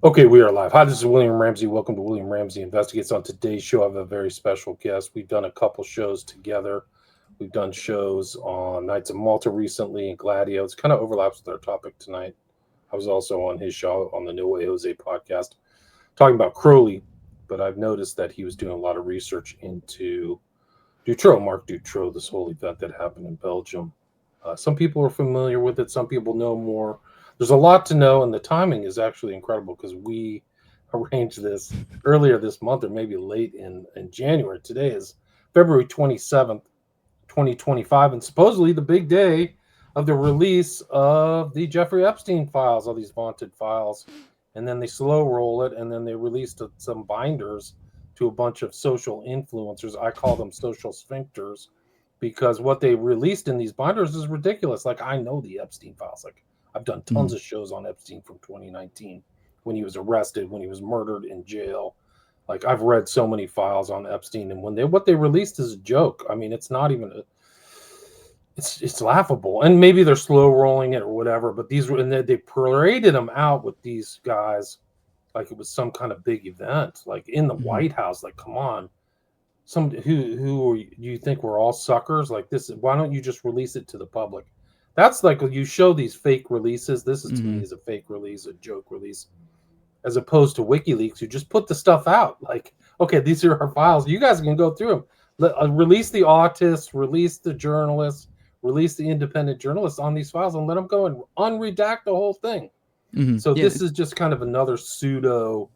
Okay, we are live. Hi, this is William Ramsey. Welcome to William Ramsey Investigates. On today's show, I have a very special guest. We've done a couple shows together. We've done shows on Knights of Malta recently and Gladio. It kind of overlaps with our topic tonight. I was also on his show on the No Way Jose podcast talking about Crowley, but I've noticed that he was doing a lot of research into Dutroux, Marc Dutroux, this whole event that happened in Belgium. Some people are familiar with it. Some people know more. There's a lot to know, and the timing is actually incredible because we arranged this earlier this month or maybe late in January. Today is February 27th, 2025, and supposedly the big day of the release of the Jeffrey Epstein files, all these vaunted files. And then they slow roll it, and then they released some binders to a bunch of social influencers. I call them social sphincters because what they released in these binders is ridiculous. Like, I know the Epstein files. Like, I've done tons of shows on Epstein from 2019 when he was arrested, when he was murdered in jail. Like, I've read so many files on Epstein, and what they released is a joke. I mean, it's not even it's laughable. And maybe they're slow rolling it or whatever, but they paraded them out with these guys like it was some kind of big event, like in the White House. Like, come on, who you think we're all suckers? Like, this, why don't you just release it to the public? That's like, you show these fake releases. This is to me is a fake release, a joke release, as opposed to WikiLeaks, who just put the stuff out. Like, okay, these are our files. You guys can go through them. Release the autists, release the journalists, release the independent journalists on these files, and let them go and unredact the whole thing. So this is just kind of another pseudo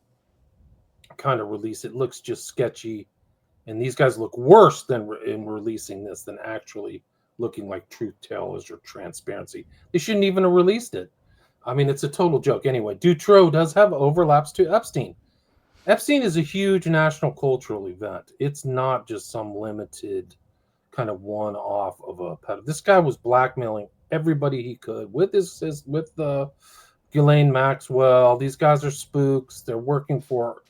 kind of release. It looks just sketchy, and these guys look worse than in releasing this than actually looking like truth tellers or transparency. They shouldn't even have released it. I mean, it's a total joke. Anyway, Dutroux does have overlaps to Epstein. Epstein is a huge national cultural event. It's not just some limited kind of one-off of a pedophile. This guy was blackmailing everybody he could with Ghislaine Maxwell. These guys are spooks. They're working for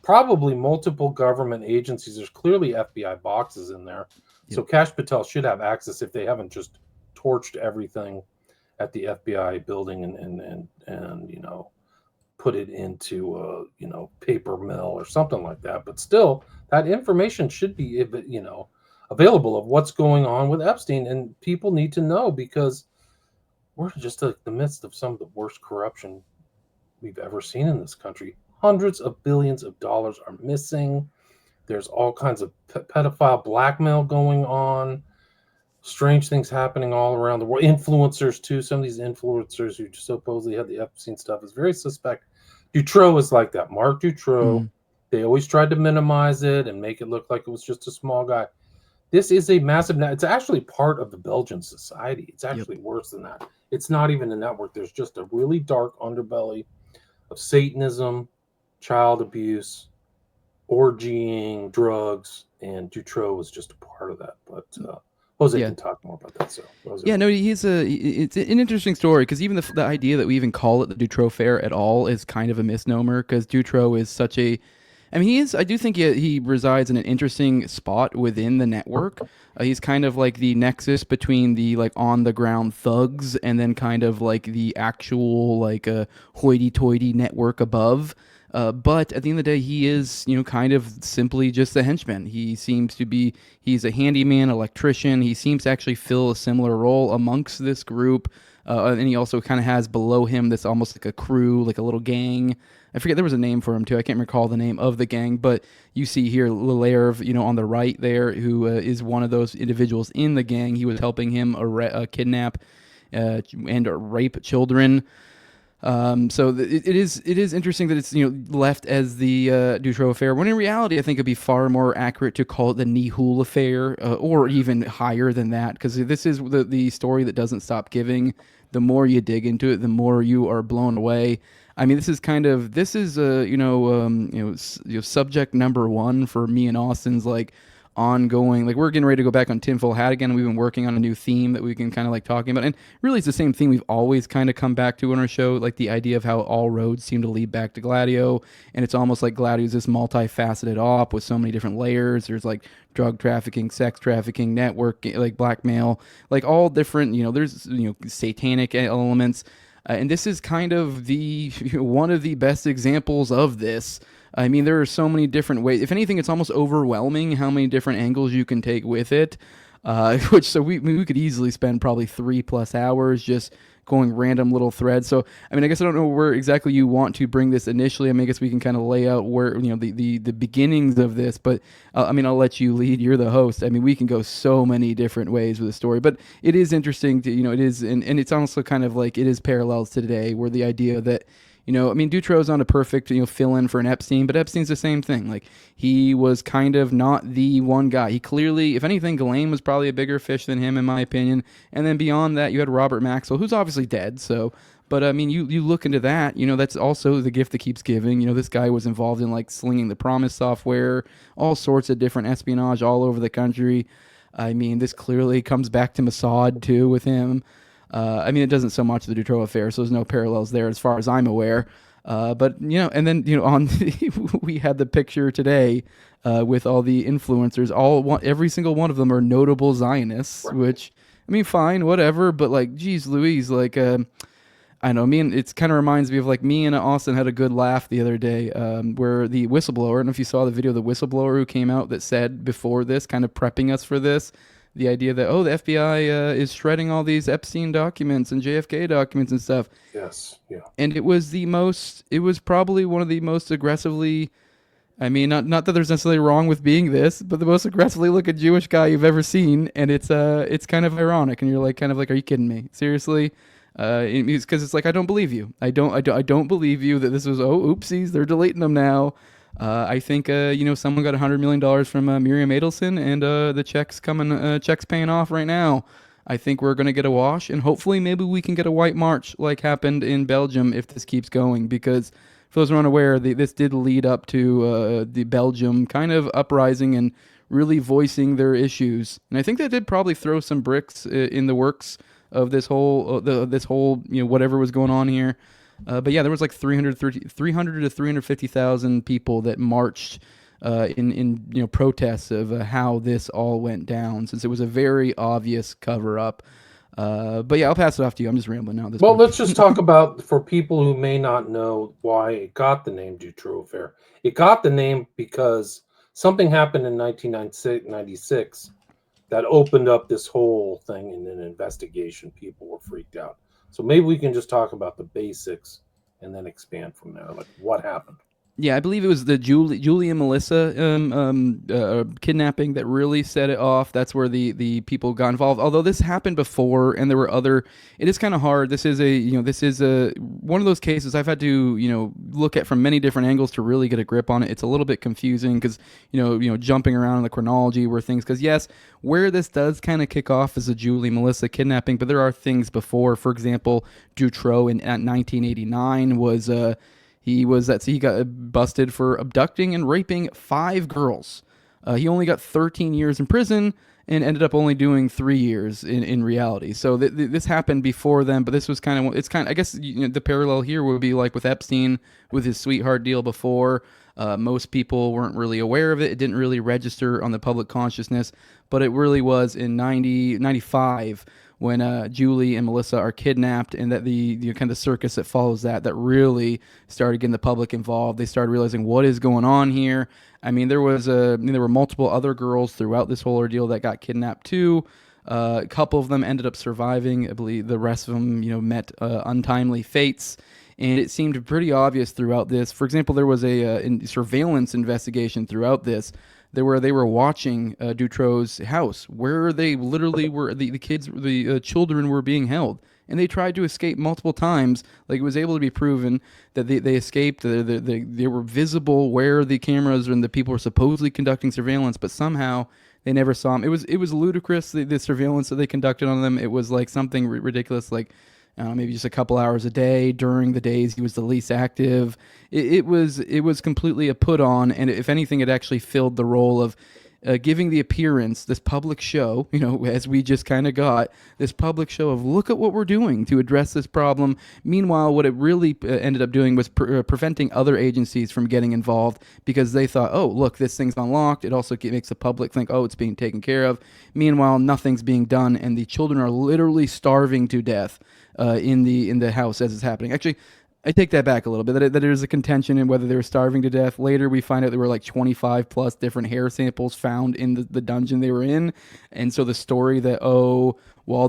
probably multiple government agencies. There's clearly FBI boxes in there. So Kash Patel should have access if they haven't just torched everything at the FBI building and put it into paper mill or something like that. But still, that information should be available of what's going on with Epstein, and people need to know, because we're just in the midst of some of the worst corruption we've ever seen in this country. Hundreds of billions of dollars are missing. There's all kinds of pedophile blackmail going on. Strange things happening all around the world. Influencers, too. Some of these influencers who supposedly had the Epstein stuff is very suspect. Dutroux is like that. Marc Dutroux. They always tried to minimize it and make it look like it was just a small guy. This is a massive net. It's actually part of the Belgian society. It's actually worse than that. It's not even a network. There's just a really dark underbelly of Satanism, child abuse, orgying, drugs, and Dutroux was just a part of that. But Jose can talk more about that. So it's an interesting story, because even the idea that we even call it the Dutroux Affair at all is kind of a misnomer, because Dutroux is such a, I mean, I do think he resides in an interesting spot within the network. He's kind of like the nexus between the like on the ground thugs and then kind of like the actual like hoity-toity network above. But at the end of the day, he is, kind of simply just a henchman. He's a handyman, electrician. He seems to actually fill a similar role amongst this group. And he also kind of has below him this almost like a crew, like a little gang. I forget, there was a name for him too. I can't recall the name of the gang, but you see here Lelaire, on the right there, who is one of those individuals in the gang. He was helping him kidnap and rape children. So it is interesting that it's left as the Dutroux Affair, when in reality I think it'd be far more accurate to call it the Nihul Affair, or even higher than that, because this is the story that doesn't stop giving. The more you dig into it, the more you are blown away. I mean, this is subject number one for me and Austin's like ongoing, like we're getting ready to go back on Tinfoil Hat again. We've been working on a new theme that we can kind of like talking about, and really it's the same thing we've always kind of come back to on our show, like the idea of how all roads seem to lead back to Gladio, and it's almost like Gladio is this multifaceted op with so many different layers. There's like drug trafficking, sex trafficking, network, like blackmail, like all different, there's satanic elements. And this is kind of the one of the best examples of this. I mean, there are so many different ways. If anything, it's almost overwhelming how many different angles you can take with it. We could easily spend probably 3+ hours just going random little threads. So I mean, I guess I don't know where exactly you want to bring this initially. I mean, I guess we can kind of lay out where the beginnings of this. But I mean, I'll let you lead. You're the host. I mean, we can go so many different ways with the story. But it is interesting to it is, and it's also kind of like it is parallels to today, where the idea that I mean, Dutroux's not a perfect, fill-in for an Epstein, but Epstein's the same thing. Like, he was kind of not the one guy. He clearly, if anything, Ghislaine was probably a bigger fish than him, in my opinion. And then beyond that, you had Robert Maxwell, who's obviously dead, so... But, I mean, you look into that, that's also the gift that keeps giving. This guy was involved in, like, slinging the Promise software, all sorts of different espionage all over the country. I mean, this clearly comes back to Mossad, too, with him. I mean, it doesn't so much the Dutroux Affair, so there's no parallels there as far as I'm aware. But and then on we had the picture today with all the influencers. Every single one of them are notable Zionists, which I mean, fine, whatever. But like, geez, Louise, like, I know. It kind of reminds me of like me and Austin had a good laugh the other day, where the whistleblower. I don't know if you saw the video of the whistleblower who came out that said before this, kind of prepping us for this. The idea that, the FBI is shredding all these Epstein documents and JFK documents and stuff. Yes, yeah. And it was probably one of the most aggressively, I mean, not that there's necessarily wrong with being this, but the most aggressively looking Jewish guy you've ever seen. And it's kind of ironic. And you're like, kind of like, are you kidding me? Seriously? Because it's like, I don't believe you. I don't believe you that this was, oopsies, they're deleting them now. I think someone got $100 million from Miriam Adelson, and the checks paying off right now. I think we're gonna get a wash, and hopefully maybe we can get a white march like happened in Belgium if this keeps going. Because for those who are unaware, this did lead up to the Belgium kind of uprising and really voicing their issues, and I think that did probably throw some bricks in the works of this whole whatever was going on here. But yeah, there was like 300 to 350,000 people that marched in protests of how this all went down, since it was a very obvious cover up. But yeah, I'll pass it off to you. I'm just rambling now. Well, let's just talk about, for people who may not know why it got the name Dutroux Affair. It got the name because something happened in 1996 that opened up this whole thing in an investigation. People were freaked out. So maybe we can just talk about the basics and then expand from there. Like, what happened? Yeah, I believe it was the Julie and Melissa kidnapping that really set it off. That's where the people got involved. Although this happened before, and there were other. It is kind of hard. This is a one of those cases I've had to look at from many different angles to really get a grip on it. It's a little bit confusing because jumping around in the chronology where things. Because yes, where this does kind of kick off is a Julie Melissa kidnapping, but there are things before. For example, Dutroux at 1989 was he got busted for abducting and raping 5 girls. He only got 13 years in prison and ended up only doing 3 years in reality. So this happened before then, but this was I guess the parallel here would be like with Epstein with his sweetheart deal before. Most people weren't really aware of it. It didn't really register on the public consciousness, but it really was in 95 when Julie and Melissa are kidnapped, and that the kind of circus that follows that really started getting the public involved. They started realizing what is going on here. I mean, there were multiple other girls throughout this whole ordeal that got kidnapped too. A couple of them ended up surviving. I believe the rest of them, met untimely fates. And it seemed pretty obvious throughout this. For example, there was a surveillance investigation throughout this. They were watching Dutroux's house, where they literally were the children were being held, and they tried to escape multiple times. Like, it was able to be proven that they escaped. They were visible where the cameras and the people were supposedly conducting surveillance, but somehow they never saw them. It was ludicrous, the surveillance that they conducted on them. It was like something ridiculous, like maybe just a couple hours a day during the days he was the least active. It was completely a put on, and if anything, it actually filled the role of giving the appearance, this public show, as we just kind of got, this public show of look at what we're doing to address this problem. Meanwhile, what it really ended up doing was preventing other agencies from getting involved, because they thought, oh, look, this thing's unlocked. It also makes the public think, oh, it's being taken care of. Meanwhile, nothing's being done, and the children are literally starving to death. in the house as it's happening. Actually, I take that back a little bit. That there's a contention in whether they were starving to death. Later, we find out there were like 25 plus different hair samples found in the dungeon they were in, and so the story that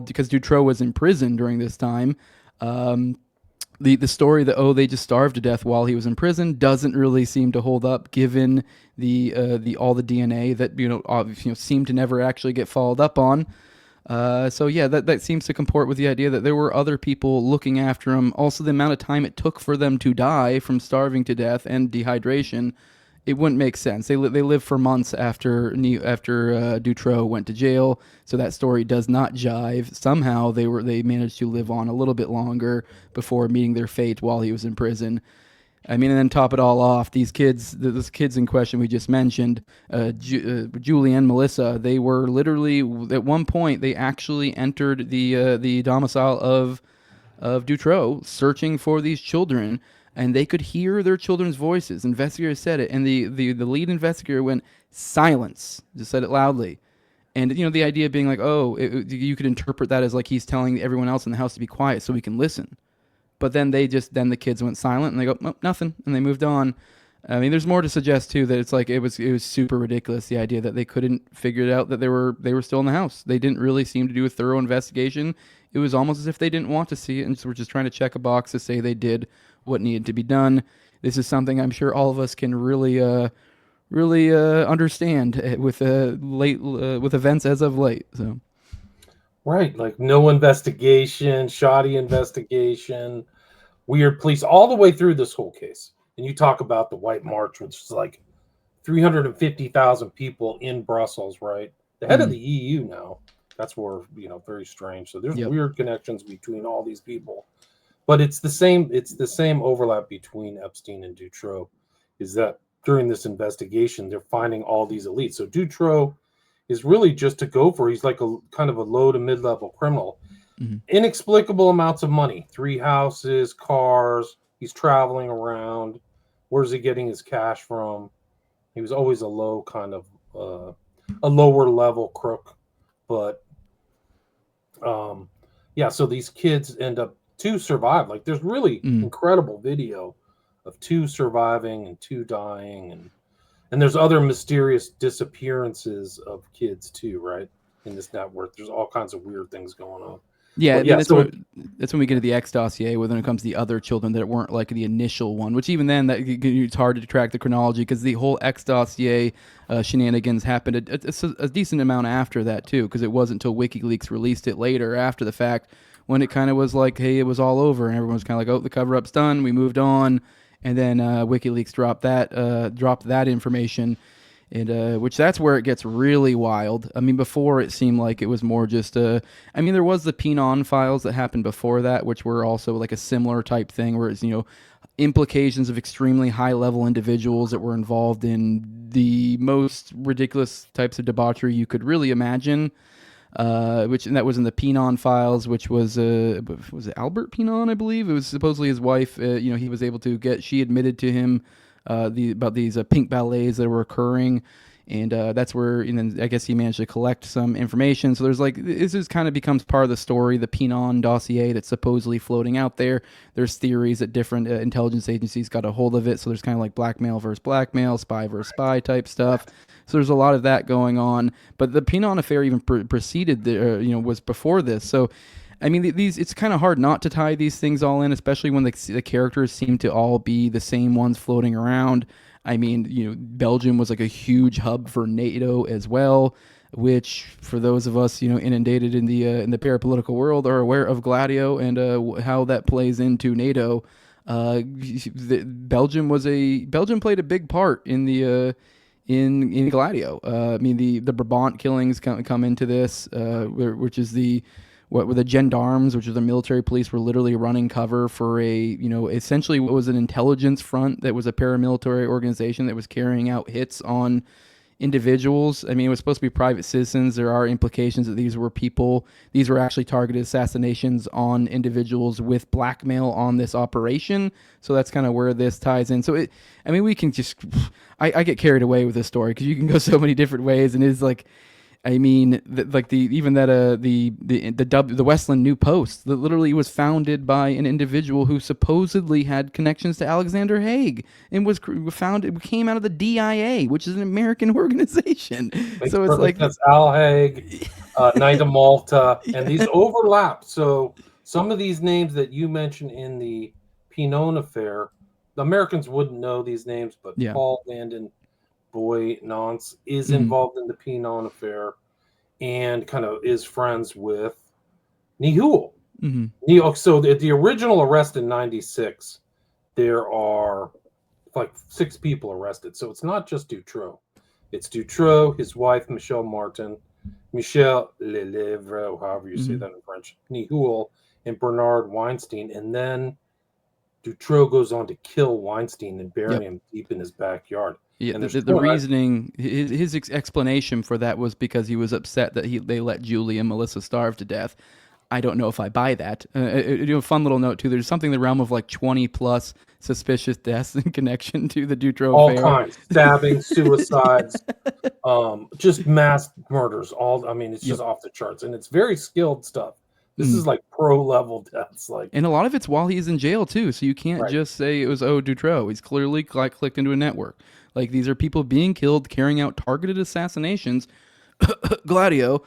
because Dutroux was in prison during this time. The story that they just starved to death while he was in prison doesn't really seem to hold up, given the all the DNA that seemed to never actually get followed up on. So yeah, that seems to comport with the idea that there were other people looking after him. Also, the amount of time it took for them to die from starving to death and dehydration, it wouldn't make sense. They lived for months after Dutroux went to jail, so that story does not jive. Somehow they managed to live on a little bit longer before meeting their fate while he was in prison. I mean, and then top it all off, these kids in question we just mentioned, Julie and Melissa, they were literally, at one point, they actually entered the domicile of Dutroux, searching for these children, and they could hear their children's voices. Investigators said it, and the lead investigator went, "Silence," just said it loudly. And, the idea being like, you could interpret that as like he's telling everyone else in the house to be quiet so we can listen. But then the kids went silent and they go, "Oh, nothing," and they moved on. I mean, there's more to suggest too that it's like it was super ridiculous, the idea that they couldn't figure it out that they were still in the house. They didn't really seem to do a thorough investigation. It was almost as if they didn't want to see it and were just trying to check a box to say they did what needed to be done. This is something I'm sure all of us can really understand with events as of late. So. Right, like no investigation, shoddy investigation, weird police, all the way through this whole case. And you talk about the White March, which is like 350,000 people in Brussels, right? The head of the EU now. That's where, very strange. So there's weird connections between all these people. But it's the same overlap between Epstein and Dutroux, is that during this investigation, they're finding all these elites. So Dutroux is really just a gopher. He's like a kind of a low to mid-level criminal. Mm-hmm. Inexplicable amounts of money, 3 houses, cars. He's traveling around. Where's he getting his cash from? He was always a low kind of a lower level crook. But so these kids end up 2 survive. Like there's really incredible video of 2 surviving and 2 dying, and there's other mysterious disappearances of kids too, right? In this network, there's all kinds of weird things going on. Yeah, that's when we get to the X-dossier, when it comes to the other children that weren't like the initial one, which even then, it's hard to track the chronology because the whole X-dossier shenanigans happened a decent amount after that too, because it wasn't until WikiLeaks released it later after the fact when it kind of was like, hey, it was all over, and everyone was kind of like, oh, the cover-up's done, we moved on. And then WikiLeaks dropped that information, and which that's where it gets really wild. I mean, before it seemed like it was more just there was the Pinon files that happened before that, which were also like a similar type thing, where it's implications of extremely high-level individuals that were involved in the most ridiculous types of debauchery you could really imagine. And that was in the Pinon files, which was it Albert Pinon, I believe? It was supposedly his wife. He was able to she admitted to him about these pink ballets that were occurring, and that's where, and then I guess he managed to collect some information. So there's this is kind of becomes part of the story, the Pinon dossier that's supposedly floating out there. There's theories that different intelligence agencies got a hold of it. So there's kind of like blackmail versus blackmail, spy versus spy type stuff. So there's a lot of that going on. But the Pinon affair even preceded was before this. So I mean, it's kind of hard not to tie these things all in, especially when the characters seem to all be the same ones floating around. I mean, Belgium was like a huge hub for NATO as well, which for those of us, inundated in the parapolitical world are aware of Gladio and how that plays into NATO. Belgium played a big part in the in Gladio. I mean, the Brabant killings come into this, which is what were the gendarmes, which are the military police, were literally running cover for essentially what was an intelligence front that was a paramilitary organization that was carrying out hits on individuals. I mean, it was supposed to be private citizens. There are implications that these were actually targeted assassinations on individuals with blackmail on this operation. So that's kind of where this ties in. So we can just, I get carried away with this story because you can go so many different ways, and it's like, I mean, the Westland New Post that literally was founded by an individual who supposedly had connections to Alexander Haig and it came out of the DIA, which is an American organization. Makes So it's perfect like, sense. Al Haig, Knight of Malta, and these yeah, overlap. So some of these names that you mentioned in the Pinon affair, the Americans wouldn't know these names, but yeah, Paul Vanden Boy Nance is mhm, involved in the Pinon affair and kind of is friends with Nihul. mhm, So the original arrest in 96, there are like 6 people arrested. So it's not just Dutroux. It's Dutroux, his wife, Michelle Martin, Michel Lelevre, or however you say mhm. that in French, Nihul, and Bernard Weinstein. And then Dutroux goes on to kill Weinstein and bury Yep. him deep in his backyard. Yeah, And the reasoning, his explanation for that was because he was upset that they let Julie and Melissa starve to death. I don't know if I buy that. Fun little note too. There's something in the realm of like 20 plus suspicious deaths in connection to the Dutroux all affair. kinds, stabbing, suicides, just mass murders. It's Yep. just off the charts, and it's very skilled stuff. This Mm. is like pro level deaths. Like, And a lot of it's while he's in jail too, so you can't right. just say it was Dutroux. He's clearly clicked into a network. Like these are people being killed, carrying out targeted assassinations. Gladio.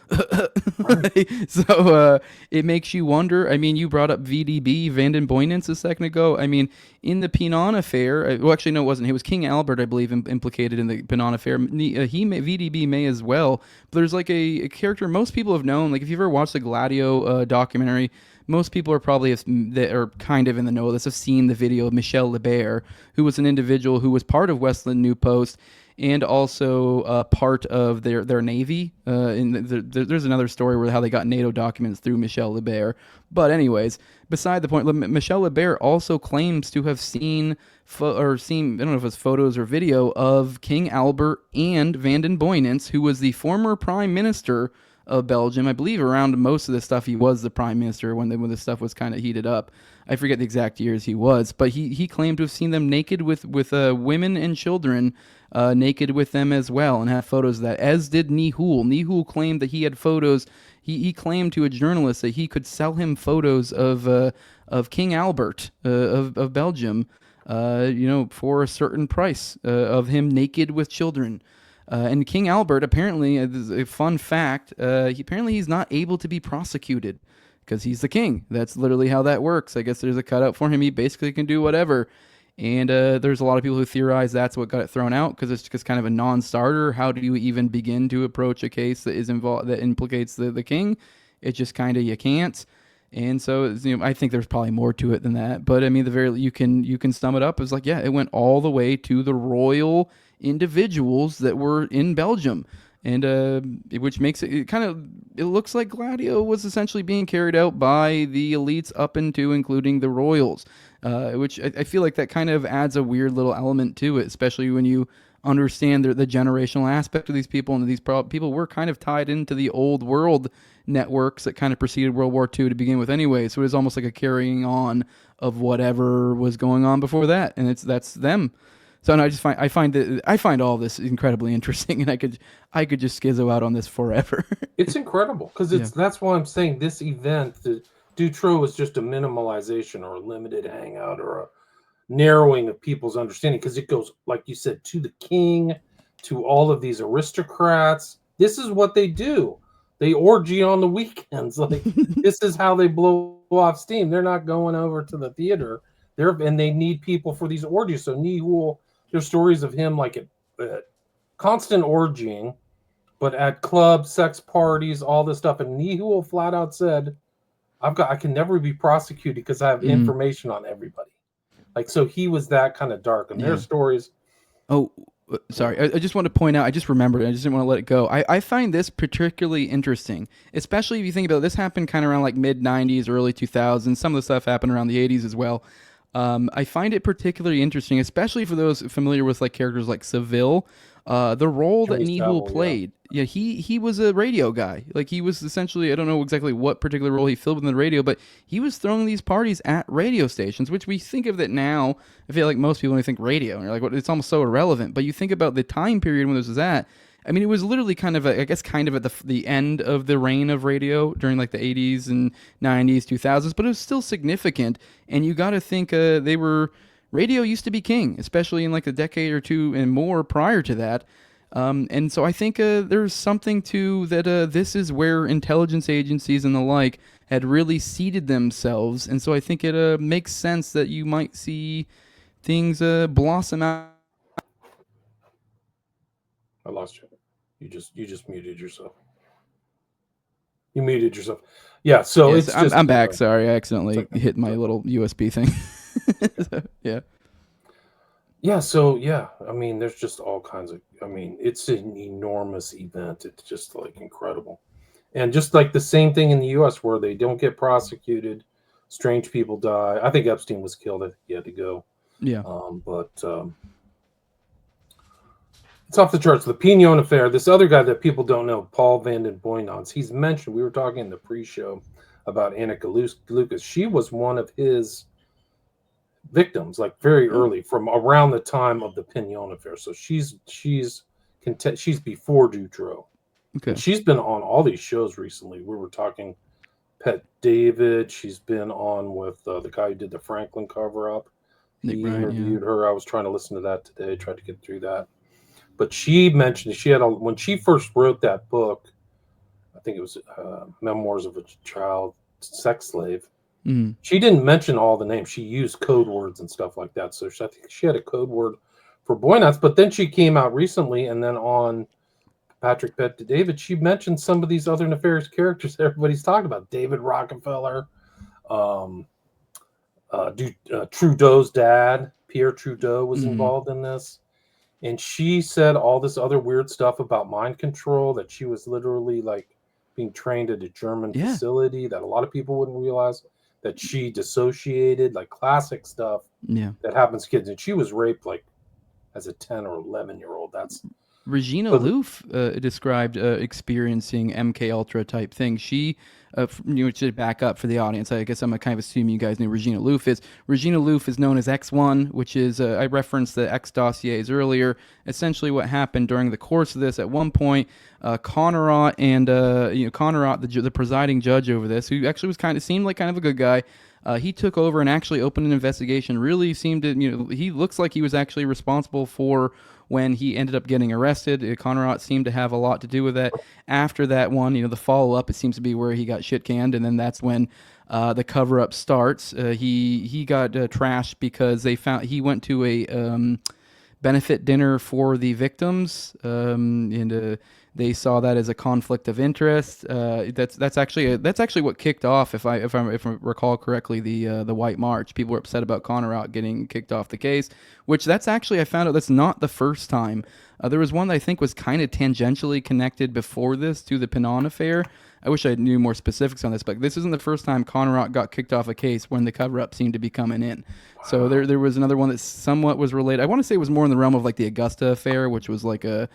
So it makes you wonder. I mean, you brought up VDB, Vanden Boynance, a second ago. I mean, in the Pinon affair, well, actually, no, it wasn't. It was King Albert, I believe, implicated in the Pinon affair. VDB may as well. But there's like a character most people have known. Like, if you've ever watched the Gladio documentary, most people are probably that are kind of in the know of this have seen the video of Michel Lebert, who was an individual who was part of Westland New Post and also part of their navy. There's another story where how they got NATO documents through Michel Lebert. But anyways, beside the point, Michel Lebert also claims to have seen I don't know if it's photos or video of King Albert and Vanden Boynance, who was the former prime minister of Belgium. I believe around most of this stuff he was the prime minister when this stuff was kind of heated up. I forget the exact years he was, but he claimed to have seen them naked with women and children, naked with them as well, and have photos of that. As did Nihul. Nihul claimed that he had photos. He claimed to a journalist that he could sell him photos of King Albert of Belgium, for a certain price of him naked with children. And King Albert, apparently, a fun fact, he's not able to be prosecuted because he's the king. That's literally how that works. I guess there's a cutout for him. He basically can do whatever. And there's a lot of people who theorize that's what got it thrown out because it's just kind of a non-starter. How do you even begin to approach a case that is involved that implicates the king? It just kind of you can't. And so I think there's probably more to it than that. But I mean, you can sum it up as like, yeah, it went all the way to the royal individuals that were in Belgium, and which makes it looks like Gladio was essentially being carried out by the elites up into including the royals, which I feel like that kind of adds a weird little element to it, especially when you understand the generational aspect of these people, and these people were kind of tied into the old world networks that kind of preceded World War II to begin with anyway. So it was almost like a carrying on of whatever was going on before that, and that's them. So no, I find all this incredibly interesting, and I could just schizo out on this forever. It's incredible because Yeah. that's why I'm saying this event, the Dutroux, is just a minimalization or a limited hangout or a narrowing of people's understanding because it goes, like you said, to the king, to all of these aristocrats. This is what they do. They orgy on the weekends. Like, this is how they blow off steam. They're not going over to the theater. And they need people for these orgies. So Nihul, there's stories of him like at constant orgying, but at clubs, sex parties, all this stuff. And Nihul flat out said, I can never be prosecuted because I have information on everybody. Like, so he was that kind of dark. And Yeah. their stories. Oh, sorry. I just want to point out, I just remembered, I just didn't want to let it go. I find this particularly interesting, especially if you think about it, this happened kind of around like mid 90s, early 2000s. Some of the stuff happened around the 80s as well. I find it particularly interesting, especially for those familiar with like characters like Seville. The role that Jimmy Nihul Savile, played, yeah, he was a radio guy. Like he was essentially, I don't know exactly what particular role he filled in the radio, but he was throwing these parties at radio stations, which we think of that now. I feel like most people when they think radio, and you're like, well, it's almost so irrelevant. But you think about the time period when this was at. I mean, it was literally kind of, I guess, kind of at the end of the reign of radio during like the 80s and 90s, 2000s, but it was still significant. And you got to think radio used to be king, especially in like a decade or two and more prior to that. And so I think there's something to that. This is where intelligence agencies and the like had really seated themselves. And so I think it makes sense that you might see things blossom out. I lost you. You just muted yourself. You muted yourself. Yeah. So Yes, it's I'm back. Sorry, I accidentally hit my little USB thing. So, yeah. Yeah. So yeah, I mean, there's just all kinds of. I mean, it's an enormous event. It's just like incredible, and just like the same thing in the U.S. where they don't get prosecuted, strange people die. I think Epstein was killed. I think he had to go. Yeah. But it's off the charts. The Pignon Affair. This other guy that people don't know, Paul Van den Boynons, he's mentioned. We were talking in the pre-show about Annika Lucas. She was one of his victims, like very early, from around the time of the Pignon Affair. So she's before Dutroux. Okay. And she's been on all these shows recently. We were talking Pet David. She's been on with the guy who did the Franklin cover-up. He interviewed her. I was trying to listen to that today, tried to get through that. But she mentioned when she first wrote that book, I think it was Memoirs of a Child Sex Slave. Mm. She didn't mention all the names. She used code words and stuff like that. So I think she had a code word for Boynons. But then she came out recently, and then on Patrick Bet to David, she mentioned some of these other nefarious characters that everybody's talking about. David Rockefeller, Trudeau's dad, Pierre Trudeau, was involved in this. And she said all this other weird stuff about mind control, that she was literally like being trained at a German facility that a lot of people wouldn't realize, that she dissociated, like classic stuff that happens to kids. And she was raped like as a 10 or 11-year-old. That's Regina Louf described experiencing MKUltra type things. She, to back up for the audience, I guess I'm kind of assuming you guys know Regina Louf is. Regina Louf is known as X1, which is, I referenced the X-dossiers earlier. Essentially what happened during the course of this, at one point, Connerat and, Connerat, the presiding judge over this, who actually seemed like kind of a good guy, he took over and actually opened an investigation. Really seemed to, he looks like he was actually responsible for when he ended up getting arrested. Connerat seemed to have a lot to do with that. After that one, the follow-up, it seems to be where he got shit-canned, and then that's when the cover-up starts. He got trashed because he went to a benefit dinner for the victims, and they saw that as a conflict of interest. That's actually what kicked off, if I recall correctly, the White March. People were upset about Connerat getting kicked off the case, which I found out that's not the first time. There was one that I think was kind of tangentially connected before this to the Pignon Affair. I wish I knew more specifics on this, but this isn't the first time Connerat got kicked off a case when the cover-up seemed to be coming in. Wow. So there was another one that somewhat was related. I want to say it was more in the realm of like the Augusta Affair, which was like a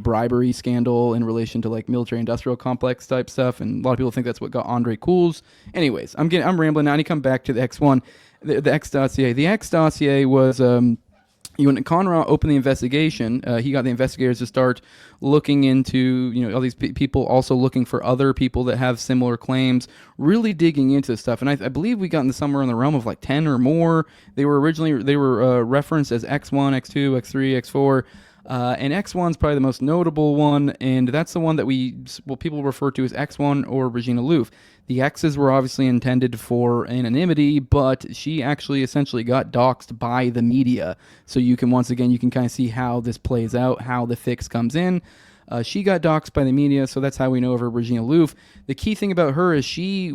bribery scandal in relation to like military-industrial complex type stuff, and a lot of people think that's what got Andre Cool's. Anyways, I'm rambling now. I need to come back to the X1, the X-dossier. The X-dossier was... when Connerat opened the investigation, he got the investigators to start looking into, all these people, also looking for other people that have similar claims, really digging into this stuff. And I believe we got into somewhere in the realm of like 10 or more. They were referenced as X1, X2, X3, X4. And X1's probably the most notable one, and that's the one that people refer to as X1 or Regina Louf. The X's were obviously intended for anonymity, but she actually essentially got doxxed by the media. So you can kind of see how this plays out, how the fix comes in. She got doxxed by the media, so that's how we know of her, Regina Louf. The key thing about her is she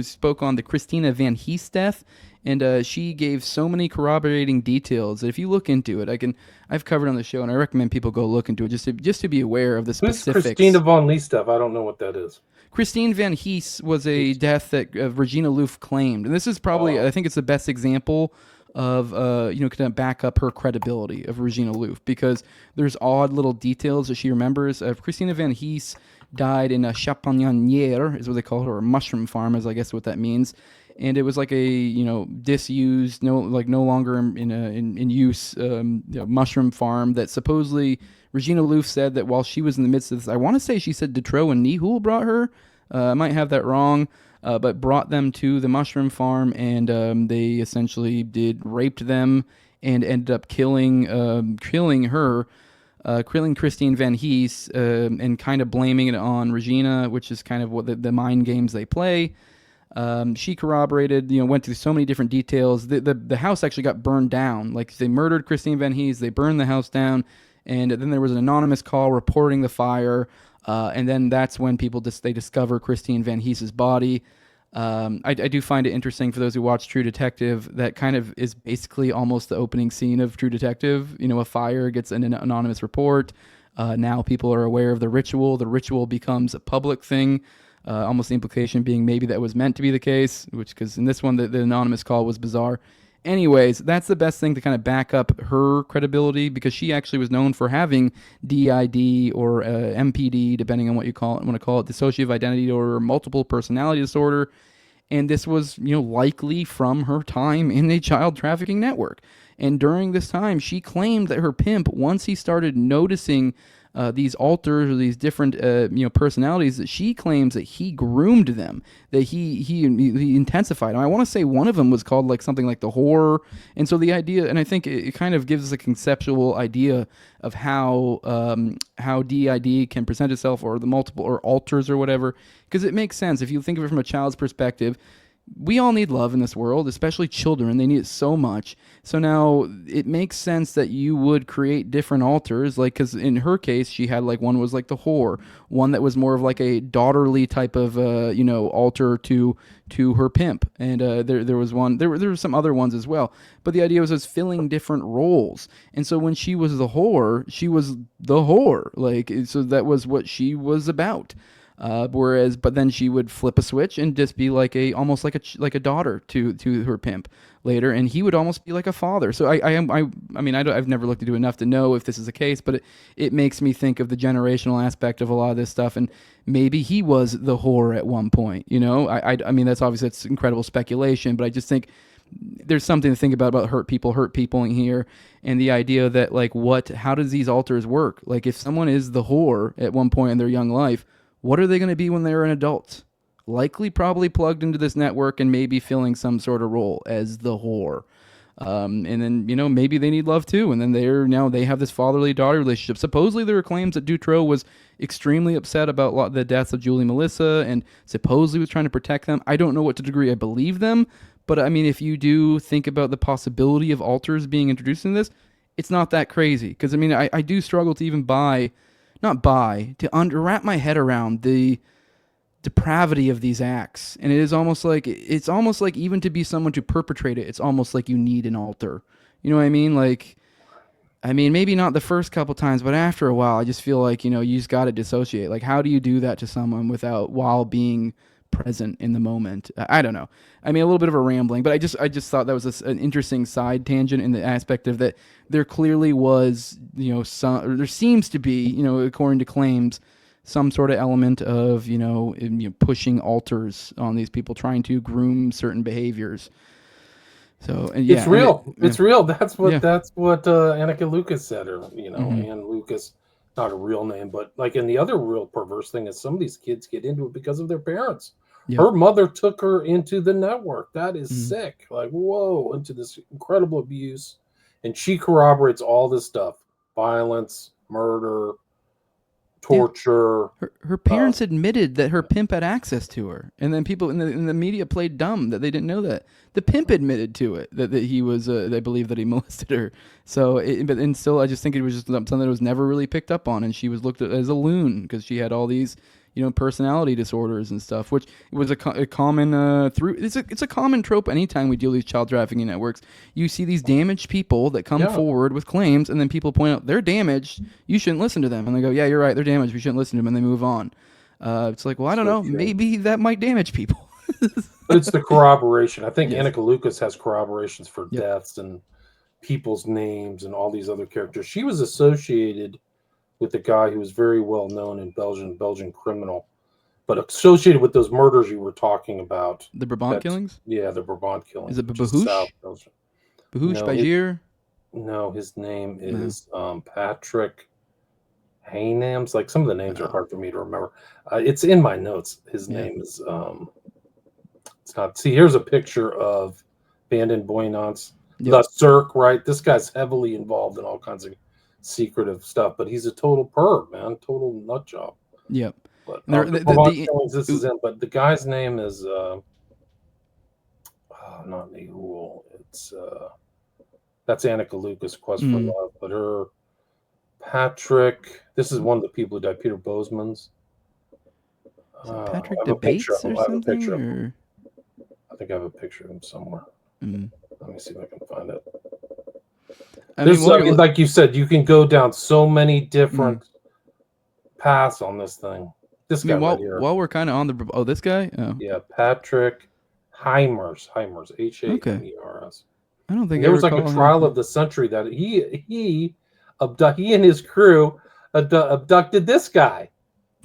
spoke on the Christina Van Hees death, and she gave so many corroborating details that if you look into it, I've covered on the show, and I recommend people go look into it just to be aware of the specifics. Who's Christina Van Hees stuff? I don't know what that is. Christine Van Hees was a death that Regina Louf claimed, and this is probably, I think it's the best example of, kind of back up her credibility of Regina Louf, because there's odd little details that she remembers. Christina Van Hees died in a chapanière, is what they call her, or a mushroom farm, is I guess what that means. and it was like a disused, no longer in use mushroom farm that supposedly Regina Louf said that while she was in the midst of this, I want to say she said Dutroux and Nihul brought her. I might have that wrong, but brought them to the mushroom farm, and they essentially raped them and ended up killing her, killing Christine Van Hees, and kind of blaming it on Regina, which is kind of what the mind games they play. She corroborated, went through so many different details. The house actually got burned down. Like, they murdered Christine Van Hees, they burned the house down, and then there was an anonymous call reporting the fire. And then that's when they discover Christine Van Hees's body. I do find it interesting for those who watch True Detective. That kind of is basically almost the opening scene of True Detective. A fire gets an anonymous report. Now people are aware of the ritual. The ritual becomes a public thing. Almost the implication being maybe that was meant to be the case, because in this one, the anonymous call was bizarre. Anyways, that's the best thing to kind of back up her credibility, because she actually was known for having DID or MPD, depending on what you want to call it, dissociative identity or multiple personality disorder. And this was, likely from her time in a child trafficking network. And during this time, she claimed that her pimp, once he started noticing these alters or these different personalities, that she claims that he groomed them, that he intensified them. I want to say one of them was called like something like the horror. And so the idea, and I think it kind of gives us a conceptual idea of how DID can present itself, or the multiple or alters or whatever, because it makes sense if you think of it from a child's perspective. We all need love in this world, especially children. They need it so much. So now it makes sense that you would create different alters, like, because in her case, she had like one was like the whore, one that was more of like a daughterly type of alter to her pimp, and there was one. There were some other ones as well. But the idea was filling different roles, and so when she was the whore, she was the whore. Like, so that was what she was about. But then she would flip a switch and just be like almost like a daughter to her pimp later, and he would almost be like a father. So I've never looked into it enough to know if this is the case, but it makes me think of the generational aspect of a lot of this stuff, and maybe he was the whore at one point. I mean, that's incredible speculation, but I just think there's something to think about hurt people in here, and the idea that how does these alters work? Like, if someone is the whore at one point in their young life, what are they going to be when they're an adult? Likely probably plugged into this network and maybe filling some sort of role as the whore. And then, maybe they need love too. And then they have this fatherly-daughter relationship. Supposedly there are claims that Dutroux was extremely upset about the deaths of Julie and Melissa, and supposedly was trying to protect them. I don't know what to degree I believe them, but I mean, if you do think about the possibility of alters being introduced in this, it's not that crazy. Because I mean, I do struggle to even wrap my head around the depravity of these acts. And it's almost like even to be someone to perpetrate it, it's almost like you need an alter. You know what I mean? Maybe not the first couple times, but after a while, I just feel like, you just got to dissociate. Like, how do you do that to someone while being present in the moment? I don't know. I mean, a little bit of a rambling, but I just thought that was an interesting side tangent in the aspect of that there clearly was, there seems to be, according to claims, some sort of element of, pushing alters on these people, trying to groom certain behaviors. So, and yeah, it's real. It's real. That's what Annika Lucas said, or Ann Lucas, not a real name, but and the other real perverse thing is some of these kids get into it because of their parents. Yep. Her mother took her into the network. That is sick. Like, whoa, into this incredible abuse, and she corroborates all this stuff: violence, murder, torture. Yeah. Her parents admitted that her pimp had access to her, and then people in the media played dumb that they didn't know that. The pimp admitted to it that he was. They believe that he molested her. So, but still, I just think it was just something that was never really picked up on, and she was looked at as a loon because she had all these, personality disorders and stuff, which was a common it's a common trope anytime we deal with these child trafficking networks. You see these damaged people that come forward with claims, and then people point out they're damaged, you shouldn't listen to them, and they go, yeah, you're right, they're damaged, we shouldn't listen to them, and they move on. It's like, well, I don't know, maybe that might damage people. But it's the corroboration. I think Annika Lucas has corroborations for deaths and people's names and all these other characters. She was associated with a guy who was very well known in Belgian criminal but associated with those murders you were talking about. The Brabant killings? Yeah, the Brabant killings. Is it Bahouche? Bahouche Bajir? No, his name is Patrick Haynams. Like, some of the names are hard for me to remember. It's in my notes. His name is it's not. See, here's a picture of Vanden Boynant's the Cirque, right? This guy's heavily involved in all kinds of secretive stuff, but he's a total perv, man, total nut job. Yep. But this is in, but the guy's name is not Nihul. It's that's Annika Lucas, Quest for Love, but her Patrick. This is one of the people who died, Peter Bozeman's. Patrick Debates or something? I think I have a picture of him somewhere. Let me see if I can find it. Like you said, you can go down so many different paths on this thing. This guy right here. While we're kind of on the this guy, yeah, Patrick Heimers, Hamers. I don't think there was like a trial of the century that he and his crew abducted this guy,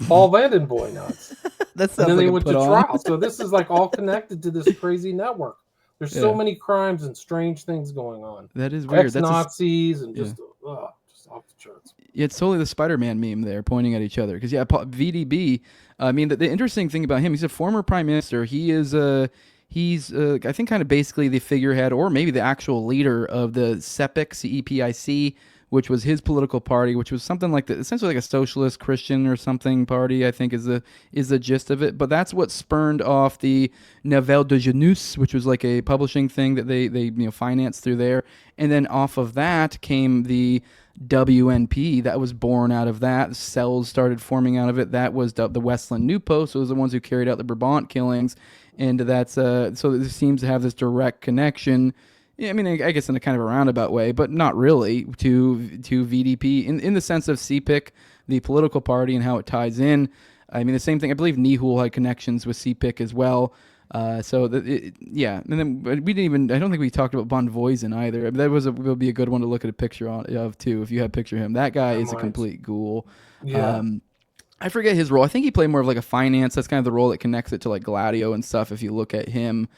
Paul Vanden Boynant. That's and then they went to trial. So this is like all connected to this crazy network. There's so many crimes and strange things going on. That is weird. Ex-Nazis and just off the charts. Yeah, it's totally the Spider-Man meme there, pointing at each other. Because VDB. I mean, the interesting thing about him, he's a former prime minister. He is he's I think kind of basically the figurehead, or maybe the actual leader of the CEPIC, CEPIC, which was his political party, which was something like essentially like a socialist Christian or something party, I think is the gist of it. But that's what spurned off the Nouvelle de Jeunesse, which was like a publishing thing that they financed through there. And then off of that came the WNP that was born out of that. Cells started forming out of it. That was the Westland New Post. Those are the ones who carried out the Brabant killings. And that's so this seems to have this direct connection. Yeah, I mean, I guess in a kind of a roundabout way, but not really, to VDP in the sense of CPIC, the political party, and how it ties in. I mean, the same thing. I believe Nihul had connections with CPIC as well. And then we didn't even. I don't think we talked about Von Voisin either. I mean, that will be a good one to look at a picture of too. If you have a picture of him, that guy is a complete ghoul. Yeah. I forget his role. I think he played more of like a finance. That's kind of the role that connects it to like Gladio and stuff. If you look at him.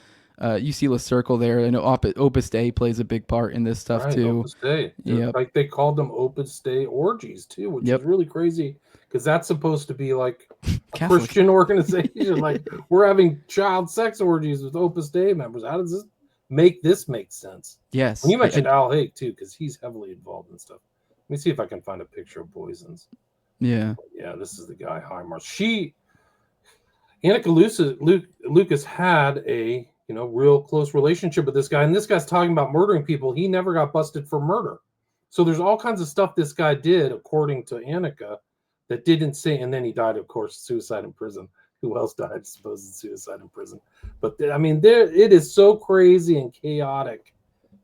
You see the circle there. I know Opus Dei plays a big part in this stuff too. Opus Dei. Like they called them Opus Dei orgies too, which is really crazy because that's supposed to be like a Christian organization. Like, we're having child sex orgies with Opus Dei members. How does this make sense? Yes. And you mentioned Al Haig too, because he's heavily involved in stuff. Let me see if I can find a picture of Boysen's. Yeah. Yeah, this is the guy, Heimers. Annika Lucas had a real close relationship with this guy. And this guy's talking about murdering people. He never got busted for murder. So there's all kinds of stuff this guy did, according to Annika, that didn't say. And then he died, of course, suicide in prison. Who else died, supposed suicide in prison? But I mean, it is so crazy and chaotic,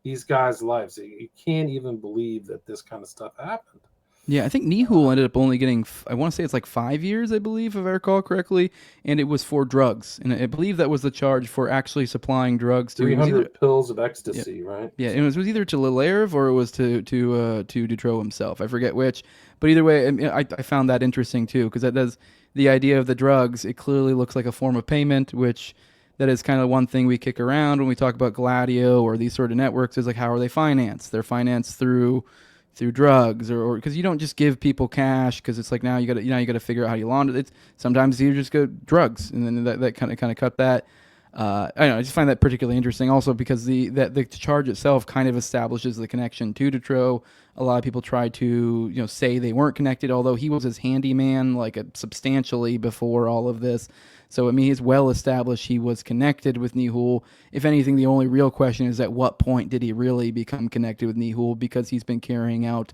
these guys' lives. You can't even believe that this kind of stuff happened. Yeah, I think Nihul ended up only getting, I want to say it's like 5 years, I believe, if I recall correctly, and it was for drugs. And I believe that was the charge for actually supplying drugs to 300 pills of ecstasy, right? Yeah, and it was either to Lalaive or it was to Dutroux himself. I forget which. But either way, I found that interesting too, because that does the idea of the drugs. It clearly looks like a form of payment, which that is kind of one thing we kick around when we talk about Gladio or these sort of networks. Is like, how are they financed? They're financed through drugs, or because you don't just give people cash, because it's like now you got to figure out how you launder it. Sometimes you just go drugs, and then that kind of cut that. I don't know, I just find that particularly interesting, also because the charge itself kind of establishes the connection to Dutroux. A lot of people try to say they weren't connected, although he was his handyman substantially before all of this. So I mean, it's well established he was connected with Nihul. If anything, the only real question is at what point did he really become connected with Nihul, because he's been carrying out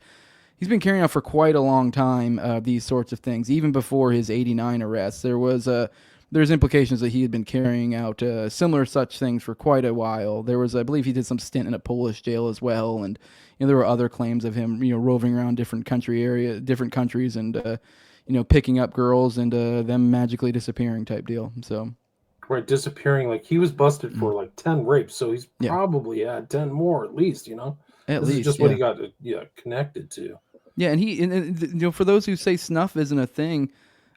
for quite a long time these sorts of things. Even before his 89 arrest, there's implications that he had been carrying out similar such things for quite a while. There was, I believe, he did some stint in a Polish jail as well, and there were other claims of him, roving around different countries, and picking up girls and them magically disappearing type deal. So, right, disappearing. Like, he was busted for like 10 rapes, so he's probably had 10 more at least. This is just what he got connected to. Yeah, and for those who say snuff isn't a thing.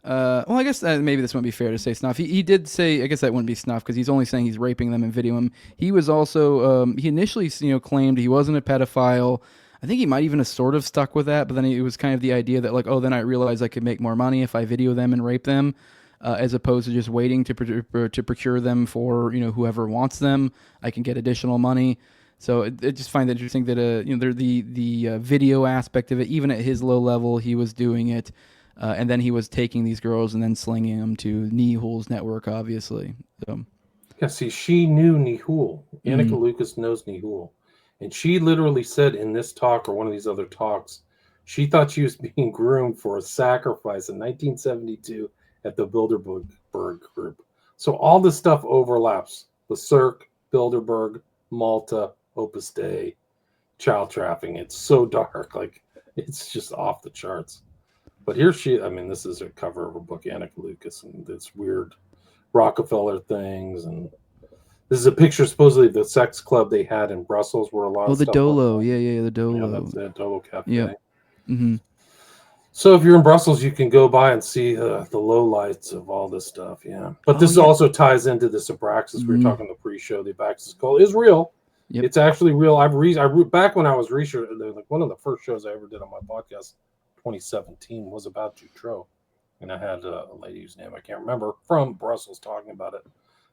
Well, I guess maybe this wouldn't be fair to say snuff. He did say, I guess that wouldn't be snuff because he's only saying he's raping them and videoing them. He was also, he initially, claimed he wasn't a pedophile. I think he might even have sort of stuck with that, but then it was kind of the idea that like, oh, then I realized I could make more money if I video them and rape them, as opposed to just waiting to procure them for whoever wants them. I can get additional money. So I just find it interesting that the video aspect of it, even at his low level, he was doing it. And then he was taking these girls and then slinging them to Nihul's network, obviously. So. Yeah, see, she knew Nihul. Annika Lucas knows Nihul. And she literally said in this talk or one of these other talks, she thought she was being groomed for a sacrifice in 1972 at the Bilderberg group. So all this stuff overlaps. The Cirque, Bilderberg, Malta, Opus Dei, child trafficking. It's so dark. Like, it's just off the charts. But here this is a cover of her book, Annika Lucas, and this weird Rockefeller things. And this is a picture, supposedly, of the sex club they had in Brussels where a lot of the stuff Dolo. Yeah, the Dolo. Yeah, that's it, Dolo Cafe. Yeah. Mm-hmm. So if you're in Brussels, you can go by and see the low lights of all this stuff, yeah. But this also ties into this Abraxas. We were talking in the pre-show. The Abraxas cult is real. Yep. It's actually real. Back when I was researching, like one of the first shows I ever did on my podcast, 2017, was about Dutroux, and I had a lady whose name I can't remember from Brussels talking about it.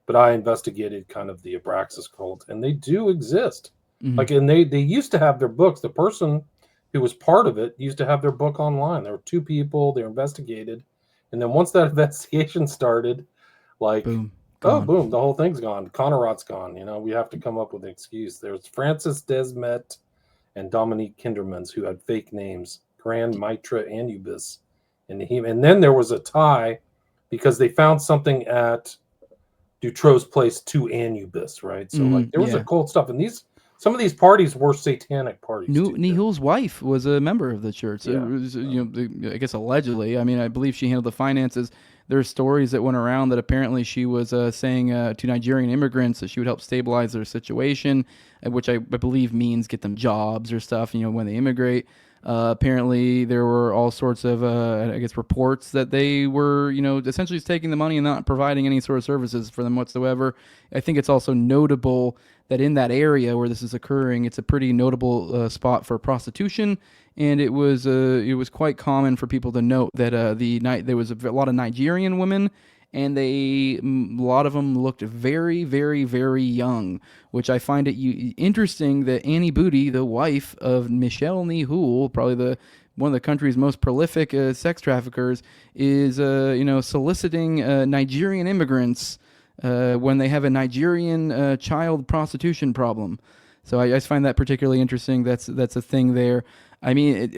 But I investigated kind of the Abraxas cult, and they do exist. Mm-hmm. Like, and they used to have their books. The person who was part of it used to have their book online. There were two people. They were investigated, and then once that investigation started, like, boom, the whole thing's gone. Conrad's gone. We have to come up with an excuse. There's Francis Desmet and Dominique Kindermans who had fake names. Grand Mitra Anubis, and then there was a tie because they found something at Dutroux's place to Anubis, right? So there was occult stuff, and some of these parties were satanic parties. Nihul's wife was a member of the church. Yeah. It was, I guess allegedly. I mean, I believe she handled the finances. There's stories that went around that apparently she was saying to Nigerian immigrants that she would help stabilize their situation, which I believe means get them jobs or stuff, when they immigrate. Apparently, there were all sorts of, reports that they were, essentially just taking the money and not providing any sort of services for them whatsoever. I think it's also notable that in that area where this is occurring, it's a pretty notable spot for prostitution, and it was quite common for people to note that there was a lot of Nigerian women. And a lot of them looked very, very, very young, which I find it interesting that Annie Booty, the wife of Michelle Nihul, probably one of the country's most prolific sex traffickers, is soliciting Nigerian immigrants when they have a Nigerian child prostitution problem. So I just find that particularly interesting. That's a thing there. I mean,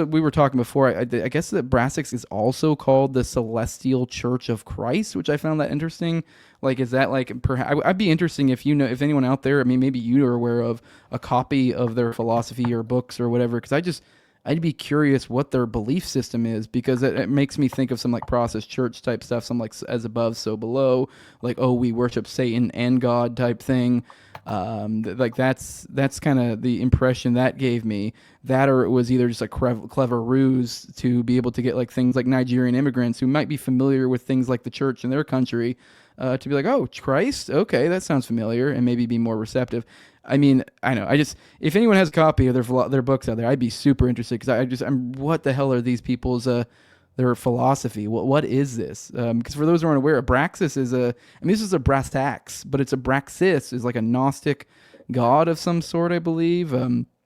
we were talking before, I guess that Brassix is also called the Celestial Church of Christ, which I found that interesting. Like, is that like, perhaps, I'd be interesting if if anyone out there, I mean, maybe you are aware of a copy of their philosophy or books or whatever, because I'd be curious what their belief system is, because it makes me think of some like process church type stuff, some like as above, so below, like, oh, we worship Satan and God type thing. Like that's kind of the impression that gave me. That, or it was either just a clever ruse to be able to get like things like Nigerian immigrants who might be familiar with things like the church in their country, to be like, oh, Christ, okay, that sounds familiar, and maybe be more receptive. I mean, I know. If anyone has a copy of their books out there, I'd be super interested, because what the hell are these people's their philosophy? What is this? Because for those who aren't aware, Abraxas is this is a brass axe, but it's Abraxas is like a Gnostic god of some sort, I believe.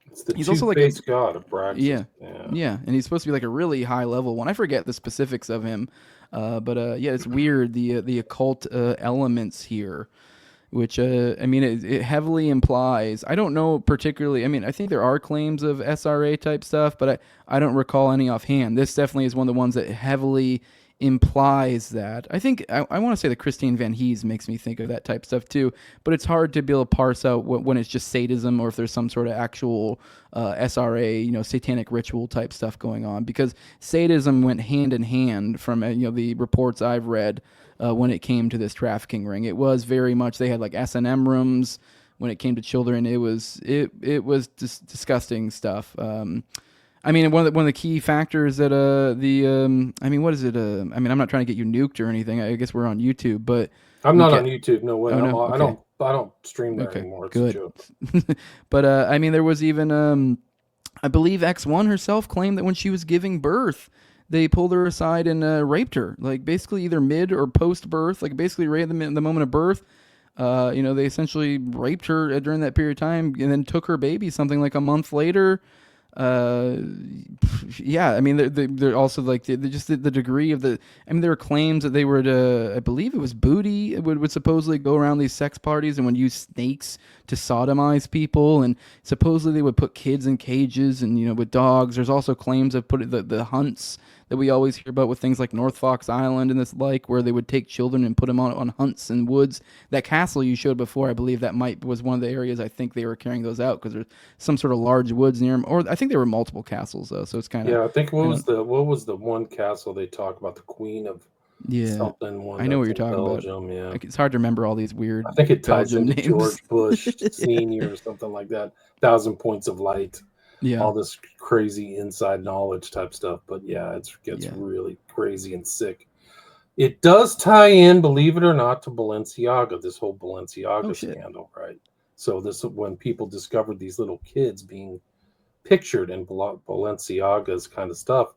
It's the he's also like a god of Abraxas. Yeah, and he's supposed to be like a really high level one. I forget the specifics of him, but it's weird the occult elements here. Which, it heavily implies, I don't know particularly, I think there are claims of SRA type stuff, but I don't recall any offhand. This definitely is one of the ones that heavily implies that. I think, I want to say that Christine Van Hees makes me think of that type stuff too, but it's hard to be able to parse out when it's just sadism or if there's some sort of actual SRA, satanic ritual type stuff going on, because sadism went hand in hand from, the reports I've read. When it came to this trafficking ring, it was very much, they had like S&M rooms. When it came to children, it was just disgusting stuff. I mean, one of the key factors that I mean, what is it? I mean, I'm not trying to get you nuked or anything. I guess we're on YouTube, but I'm we not on get. YouTube. No way. Oh no. I Okay. don't stream there Okay. anymore. It's a Good. joke. But I mean, there was even I believe X1 herself claimed that when she was giving birth, they pulled her aside and raped her, like basically either mid or post birth, like basically right at the moment of birth. They essentially raped her during that period of time, and then took her baby something like a month later. Uh, yeah, I mean, they're also like just the degree of the. I mean, there were claims that they were to, I believe it was booty would supposedly go around these sex parties and would use snakes to sodomize people, and supposedly they would put kids in cages and with dogs. There's also claims of put the hunts that we always hear about with things like North Fox Island and this like, where they would take children and put them on hunts and woods. That castle you showed before, I believe that was one of the areas I think they were carrying those out, because there's some sort of large woods near them, or I think there were multiple castles though. So it's kind of, Yeah, I think what was the one castle they talk about, the Queen of yeah, something, one I know what that's you're in talking about. Belgium. Yeah, Like, it's hard to remember all these weird I think it ties Belgium into names. George Bush Yeah. Senior or something like that. 1,000 Points of Light, Yeah. all this crazy inside knowledge type stuff. But yeah, it gets Yeah. really crazy and sick. It does tie in, believe it or not, to Balenciaga, this whole Balenciaga Oh shit. scandal, right? So this when people discovered these little kids being pictured in Balenciaga's kind of stuff.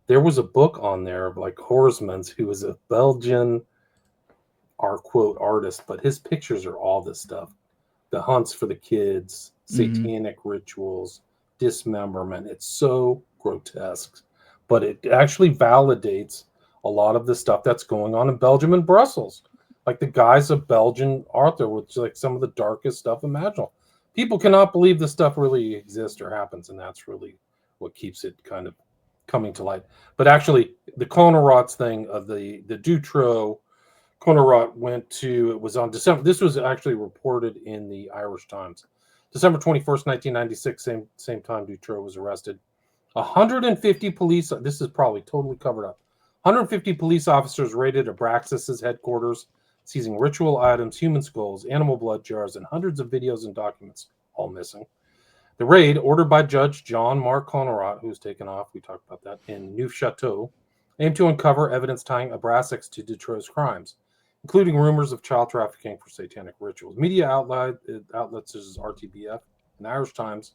There was a book on there of like Horsmans, who is a Belgian art quote artist, but his pictures are all this stuff: the hunts for the kids, Mm-hmm. satanic rituals, dismemberment. It's so grotesque, but it actually validates a lot of the stuff that's going on in Belgium and Brussels. Like the guy's a Belgian author with like some of the darkest stuff imaginable. People cannot believe this stuff really exists or happens, and that's really what keeps it kind of coming to light. But actually, the Conorots thing of the Dutroux, Conarot went to, it was on December, this was actually reported in the Irish Times. December 21st, 1996, same time Dutroux was arrested. 150 police, this is probably totally covered up. 150 police officers raided Abraxas's headquarters, seizing ritual items, human skulls, animal blood jars, and hundreds of videos and documents, all missing. The raid, ordered by Judge John Marc Conarot, who was taken off, we talked about that, in Neufchâteau, aimed to uncover evidence tying Abraxas to Dutroux's crimes, including rumors of child trafficking for satanic rituals. Media outlets such as RTBF and Irish Times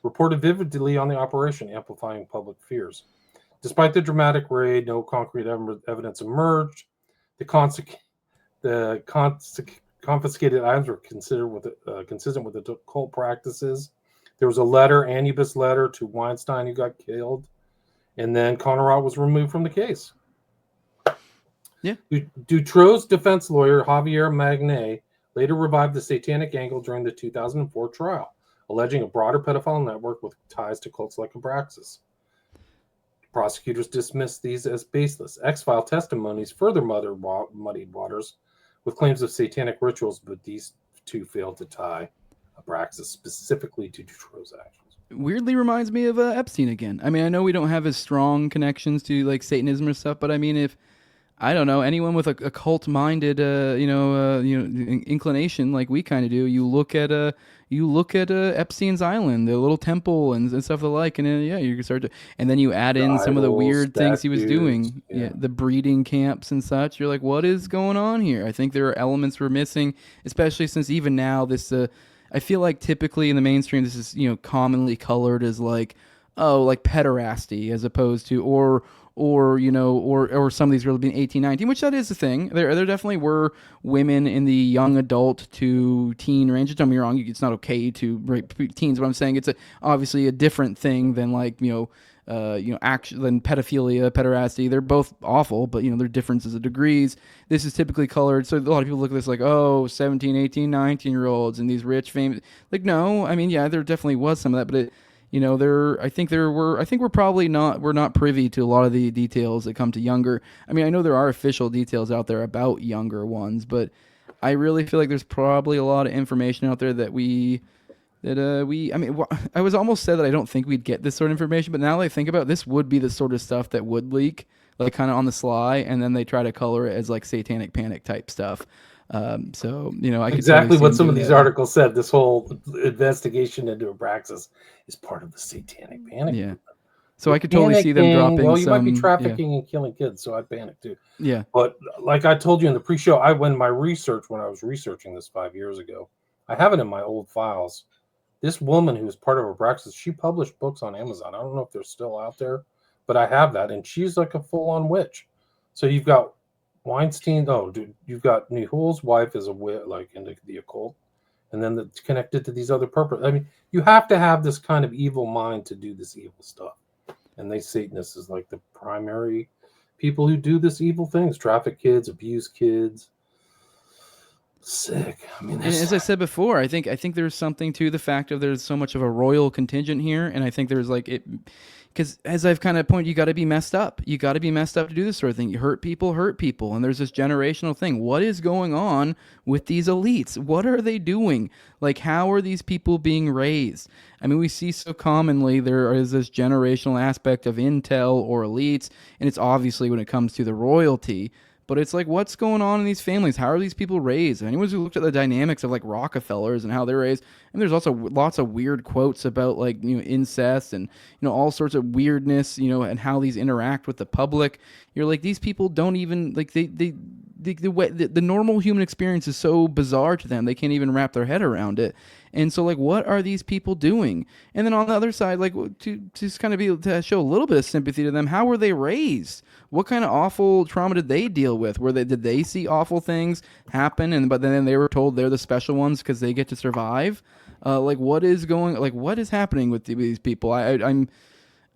reported vividly on the operation, amplifying public fears. Despite the dramatic raid, no concrete evidence emerged. The confiscated items were considered consistent with the occult practices. There was a letter, Anubis letter, to Weinstein, who got killed, and then Conarot was removed from the case. Yeah. Dutroux's defense lawyer, Javier Magnet, later revived the satanic angle during the 2004 trial, alleging a broader pedophile network with ties to cults like Abraxas. Prosecutors dismissed these as baseless. X-File testimonies further muddied waters with claims of satanic rituals, but these two failed to tie Abraxas specifically to Dutroux's actions. Weirdly reminds me of Epstein again. I mean, I know we don't have as strong connections to like Satanism or stuff, but I mean, if I don't know anyone with a cult-minded, inclination like we kind of do, you look at Epstein's Island, the little temple and stuff alike, and yeah, you can start to, and then you add in some of the weird things he was doing, the breeding camps and such. You're like, what is going on here? I think there are elements we're missing, especially since even now this. I feel like typically in the mainstream, this is commonly colored as like, oh, like pederasty, as opposed to or some of these girls being 18, 19, which that is a thing. There definitely were women in the young adult to teen range. Don't get me wrong, it's not okay to rape teens, but I'm saying it's obviously a different thing than like action than pedophilia, pederasty. They're both awful, but there are differences of degrees. This is typically colored, so a lot of people look at this like, oh, 17, 18, 19-year-olds and these rich, famous. Like, no, I mean, yeah, there definitely was some of that, but it. I think we're probably we're not privy to a lot of the details that come to younger. I mean, I know there are official details out there about younger ones, but I really feel like there's probably a lot of information out there that I mean, I was almost said that I don't think we'd get this sort of information, but now that I think about it, this would be the sort of stuff that would leak, like kind of on the sly, and then they try to color it as like satanic panic type stuff. So I could exactly totally what some of that. these articles said. This whole investigation into Abraxas is part of the satanic panic. Yeah. So I could totally see them dropping Well, you might be some. trafficking and killing kids, so I'd panic too. Yeah. But like I told you in the pre-show, when I was researching this 5 years ago, I have it in my old files. This woman who was part of her practice, she published books on Amazon. I don't know if they're still out there, but I have that, and she's like a full-on witch. So you've got Weinstein. Oh, dude, you've got Nihul's wife is a witch, like into the occult, and then it's connected to these other purposes. I mean, you have to have this kind of evil mind to do this evil stuff. And Satanists is like the primary people who do this evil things, traffic kids, abuse kids. Sick. I mean, and as I said before, I think there's something to the fact of there's so much of a royal contingent here, and I think there's like it, because as I've kind of pointed, you got to be messed up. You got to be messed up to do this sort of thing. You hurt people, and there's this generational thing. What is going on with these elites? What are they doing? Like, how are these people being raised? I mean, we see so commonly there is this generational aspect of intel or elites, and it's obviously when it comes to the royalty. But it's like, what's going on in these families? How are these people raised? Anyone who looked at the dynamics of like Rockefellers and how they're raised, and there's also lots of weird quotes about like incest and all sorts of weirdness, and how these interact with the public. You're like, these people don't even like the normal human experience is so bizarre to them they can't even wrap their head around it. And so, like, what are these people doing? And then on the other side, like, to just kind of be able to show a little bit of sympathy to them, how were they raised? What kind of awful trauma did they deal with? Did they see awful things happen, but then they were told they're the special ones because they get to survive? What is happening with these people?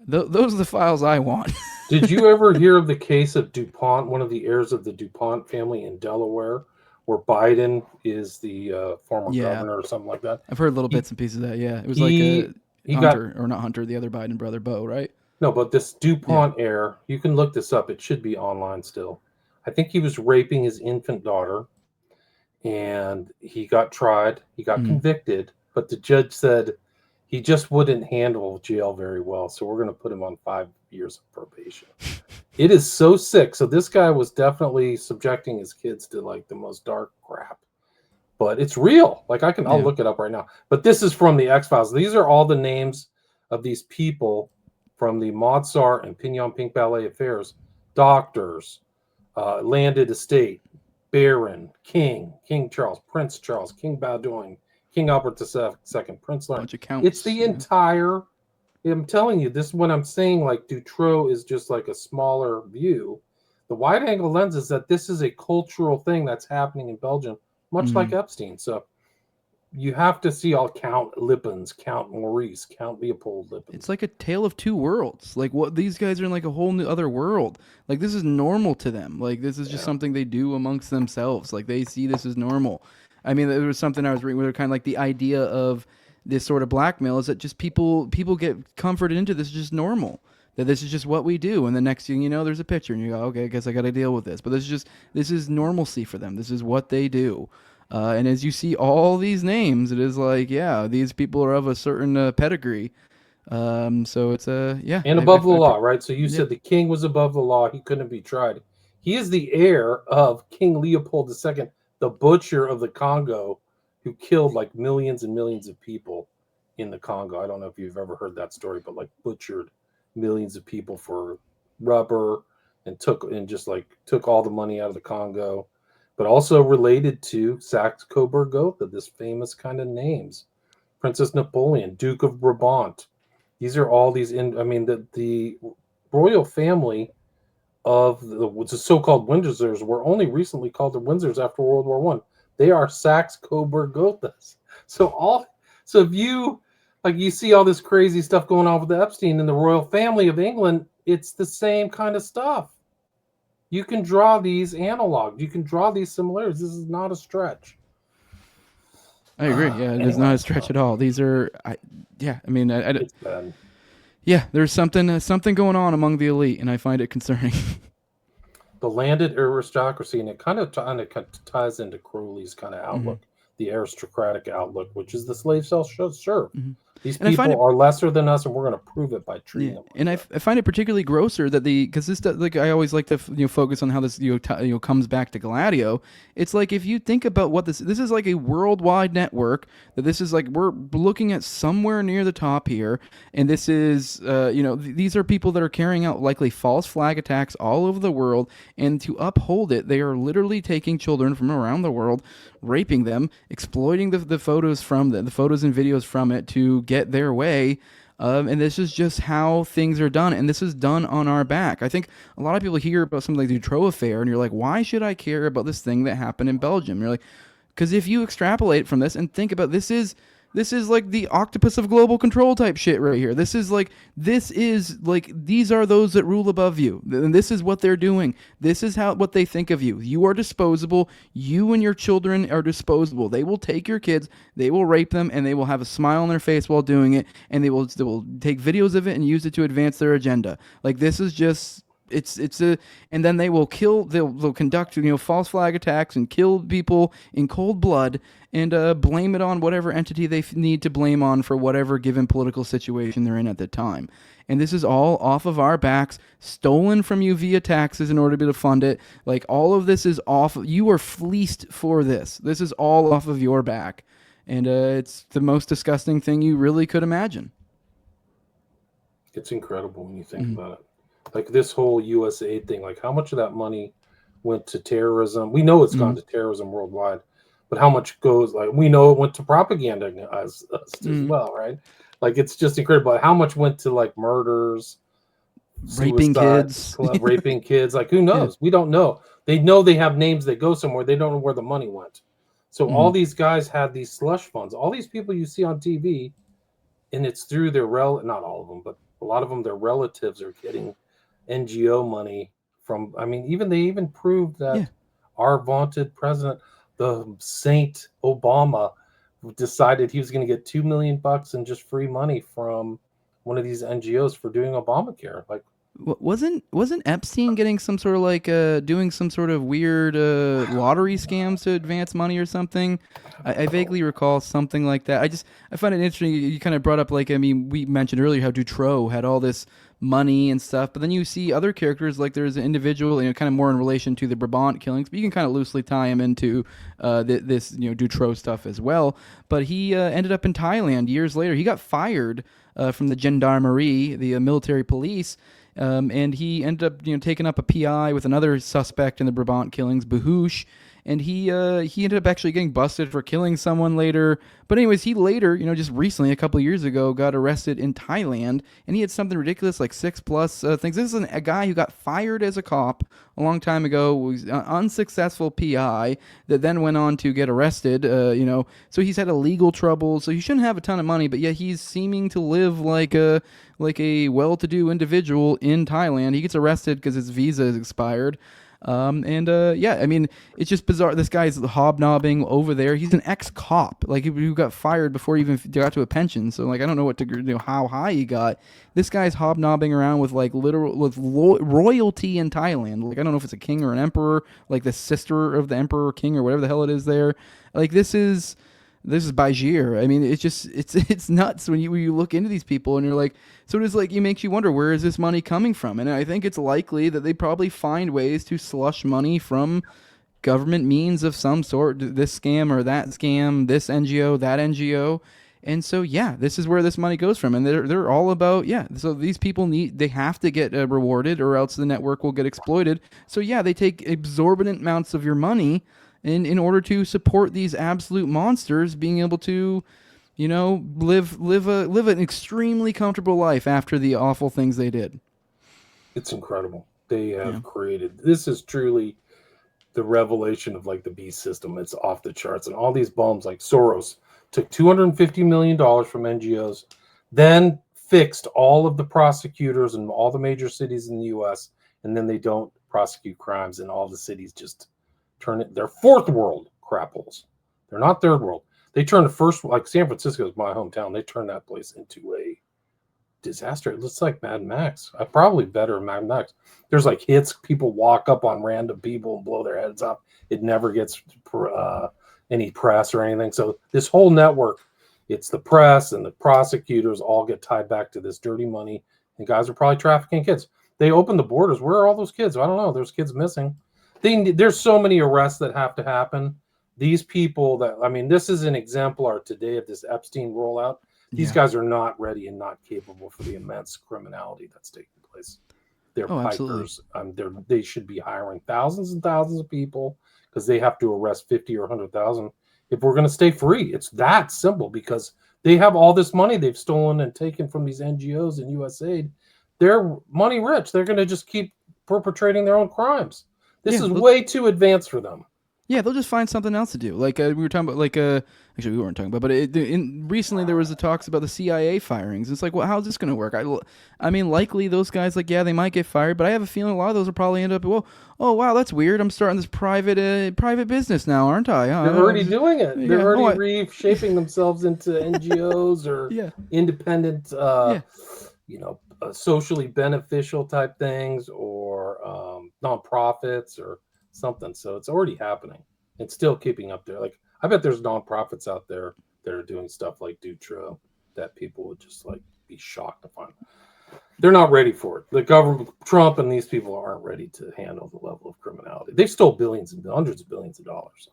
Those are the files I want. Did you ever hear of the case of DuPont, one of the heirs of the DuPont family in Delaware, where Biden is the former governor or something like that? I've heard little bits and pieces of that. Yeah, it was not Hunter, the other Biden brother, Bo, right? No, but this DuPont heir, you can look this up. It should be online still. I think he was raping his infant daughter, and he got tried. He got convicted, but the judge said he just wouldn't handle jail very well, so we're going to put him on 5 years of probation. It is so sick. So this guy was definitely subjecting his kids to like the most dark crap. But it's real. Like I'll look it up right now. But this is from the X-Files. These are all the names of these people from the Mozart and Pignon Pink Ballet affairs. Doctors, landed estate, Baron, King Charles, Prince Charles, King Baudouin, King Albert II, Prince Leonard. It's the entire. I'm telling you, this is what I'm saying. Like Dutroux is just like a smaller view. The wide-angle lens is that this is a cultural thing that's happening in Belgium, much like Epstein. So you have to see all Count Lippens, Count Maurice, Count Leopold Lippens. It's like a tale of two worlds. Like what these guys are in like a whole new other world. Like this is normal to them. Like this is just something they do amongst themselves. Like they see this as normal. I mean, there was something I was reading where kind of like the idea of this sort of blackmail is that just people get comforted into this is just normal. That this is just what we do, and the next thing you know, there's a picture, and you go, okay, I guess I got to deal with this. But this is normalcy for them. This is what they do. And as you see all these names, it is like, yeah, these people are of a certain pedigree. So it's and above the law, right? So you said the king was above the law; he couldn't be tried. He is the heir of King Leopold II, the butcher of the Congo, who killed like millions and millions of people in the Congo. I don't know if you've ever heard that story, but like butchered millions of people for rubber and took all the money out of the Congo, but also related to Saxe-Coburg-Gotha, this famous kind of names. Princess Napoleon, Duke of Brabant. These are all these the royal family of the so-called Windsors were only recently called the Windsors after World War I. They are Saxe-Coburg-Gothas. So if you see all this crazy stuff going on with the Epstein and the royal family of England, it's the same kind of stuff. You can draw these analogs. You can draw these similarities. This is not a stretch. I agree. Yeah, it is not a stretch at all. These are, it's bad. Yeah, there's something going on among the elite, and I find it concerning. The landed aristocracy, and it kind of ties into Crowley's kind of outlook, the aristocratic outlook, which is the slave shall serve. These And I find it, people are lesser than us, and we're going to prove it by treating yeah, them. Like and I find it particularly grosser that because this like I always like to focus on how this comes back to Gladio. It's like if you think about what this is like a worldwide network, that this is like we're looking at somewhere near the top here, and this is these are people that are carrying out likely false flag attacks all over the world, and to uphold it, they are literally taking children from around the world, raping them, exploiting the photos from the photos and videos from it to get their way. And this is just how things are done, and this is done on our back. I think a lot of people hear about something like the Dutroux Affair, and you're like, why should I care about this thing that happened in Belgium? You're like, because if you extrapolate from this and think about this is like the octopus of global control type shit right here. This is like these are those that rule above you, and this is what they're doing. This is what they think of you. You are disposable. You and your children are disposable. They will take your kids, they will rape them, and they will have a smile on their face while doing it, and they will take videos of it and use it to advance their agenda. Like this is just. And then they will kill. They'll conduct false flag attacks and kill people in cold blood and blame it on whatever entity they need to blame on for whatever given political situation they're in at the time. And this is all off of our backs, stolen from you via taxes in order to be able to fund it. Like all of this is off. You are fleeced for this. This is all off of your back, and it's the most disgusting thing you really could imagine. It's incredible when you think about it. Like this whole USAID thing, like how much of that money went to terrorism? We know it's gone to terrorism worldwide, but how much goes, like we know it went to propaganda as well, right? Like it's just incredible. How much went to like murders, raping kids, raping kids? Like who knows? We don't know. They know they have names that go somewhere. They don't know where the money went. So all these guys had these slush funds. All these people you see on TV, and it's through their not all of them, but a lot of them, their relatives are getting NGO money from. I mean, they even proved that our vaunted president, the Saint Obama, decided he was going to get $2 million in just free money from one of these NGOs for doing Obamacare. Like, wasn't Epstein getting some sort of like doing some sort of weird lottery scams to advance money or something? I vaguely recall something like that. I find it interesting. You kind of brought up like, I mean, we mentioned earlier how Dutroux had all this money and stuff, but then you see other characters, like there's an individual, kind of more in relation to the Brabant killings, but you can kind of loosely tie him into this Dutroux stuff as well. But he ended up in Thailand years later. He got fired from the gendarmerie, the military police, and he ended up taking up a PI with another suspect in the Brabant killings, Bahouche. And he ended up actually getting busted for killing someone later. But anyways, he later, just recently, a couple of years ago, got arrested in Thailand, and he had something ridiculous like 6+ things. This is a guy who got fired as a cop a long time ago, was an unsuccessful PI that then went on to get arrested. So he's had a legal trouble. So he shouldn't have a ton of money, but yet he's seeming to live like a well-to-do individual in Thailand. He gets arrested because his visa is expired. I mean, it's just bizarre. This guy's hobnobbing over there. He's an ex-cop, like who got fired before he even got to a pension. So like, I don't know how high he got. This guy's hobnobbing around with like royalty in Thailand. Like I don't know if it's a king or an emperor, like the sister of the emperor king or whatever the hell it is there. Like this is Bajir. I mean, it's nuts when you look into these people and you're like, so it is like, it makes you wonder, where is this money coming from? And I think it's likely that they probably find ways to slush money from government means of some sort, this scam or that scam, this NGO, that NGO. And so, this is where this money goes from. And they're all about, so these people they have to get rewarded or else the network will get exploited. So they take exorbitant amounts of your money in order to support these absolute monsters being able to, live an extremely comfortable life after the awful things they did. It's incredible. They have created, this is truly the revelation of like the beast system. It's off the charts. And all these bums like Soros took $250 million from NGOs, then fixed all of the prosecutors in all the major cities in the US, and then they don't prosecute crimes in all the cities, just turn it, they're fourth world crap holes. They're not third world. They turn the first, like San Francisco is my hometown. They turn that place into a disaster. It looks like Mad Max. Probably better than Mad Max. There's like hits. People walk up on random people and blow their heads off. It never gets any press or anything. So this whole network it's the press and the prosecutors all get tied back to this dirty money, and guys are probably trafficking kids. They open the borders. Where are all those kids? I don't know. There's kids missing. There's so many arrests that have to happen. These people this is an exemplar today of this Epstein rollout. These guys are not ready and not capable for the immense criminality that's taking place. They're pikers. They should be hiring thousands and thousands of people because they have to arrest 50 or 100,000 if we're going to stay free. It's that simple, because they have all this money they've stolen and taken from these NGOs and USAID. They're money rich. They're going to just keep perpetrating their own crimes. This is way too advanced for them. Yeah, they'll just find something else to do. Like we were talking about, actually we weren't talking about, but recently there was the talks about the CIA firings. It's like, well, how's this going to work? I mean, likely those guys, they might get fired, but I have a feeling a lot of those will probably end up, well, oh wow, that's weird. I'm starting this private business now, aren't I? They're already doing it. They're already reshaping themselves into NGOs or independent, socially beneficial type things, or nonprofits or something. So it's already happening. It's still keeping up there. Like, I bet there's nonprofits out there that are doing stuff like Dutroux that people would just be shocked to find. They're not ready for it. The government, Trump and these people aren't ready to handle the level of criminality. They've stole billions and hundreds of billions of dollars. So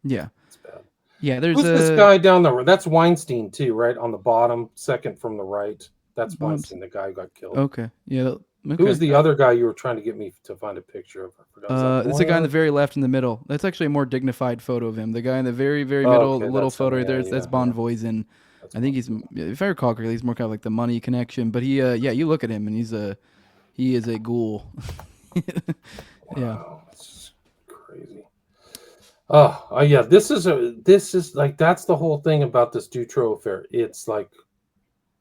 it's bad. Yeah, there's this guy down there. That's Weinstein too, right? On the bottom, second from the right. That's Weinstein, the guy who got killed. Okay. Yeah. Okay. Who was the other guy you were trying to get me to find a picture of? I forgot. It's the guy in the very left in the middle. That's actually a more dignified photo of him. The guy in the very, very middle, the little photo there, that's Bon Voisin. I think he's, if I recall correctly, he's more kind of like the money connection. But you look at him and he is a ghoul. Wow, it's crazy. Yeah. This is that's the whole thing about this Dutroux affair. It's like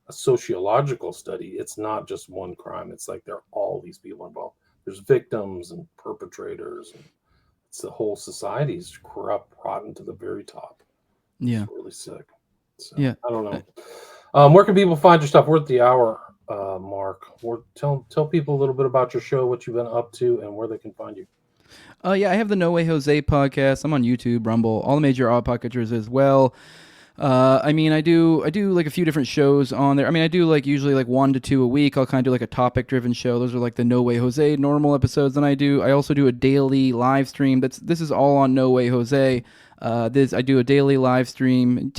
a sociological study. It's not just one crime. It's like there are all these people involved. There's victims and perpetrators, and it's the whole society's corrupt, rotten to the very top. Yeah, it's really sick. So, yeah, I don't know. Where can people find your stuff? We're at the hour, Mark. Tell people a little bit about your show, what you've been up to, and where they can find you. I have the No Way Jose podcast. I'm on YouTube, Rumble, all the major odd podcatchers as well. I do like a few different shows on there. I mean, I do usually 1 to 2 a week. I'll kind of do a topic driven show. Those are the No Way Jose normal episodes. Then I also do a daily live stream. This is all on No Way Jose. I do a daily live stream.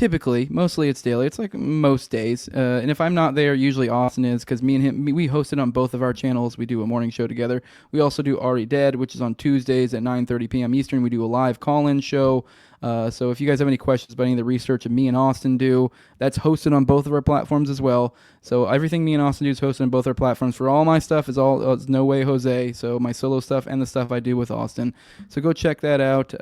Mostly it's daily. It's most days. And if I'm not there, usually Austin is, because me and him, we host it on both of our channels. We do a morning show together. We also do Already Dead, which is on Tuesdays at 9:30 p.m. Eastern. We do a live call-in show. So if you guys have any questions about any of the research that me and Austin do, that's hosted on both of our platforms as well. So everything me and Austin do is hosted on both our platforms. For all my stuff is it's No Way Jose. So my solo stuff and the stuff I do with Austin. So go check that out.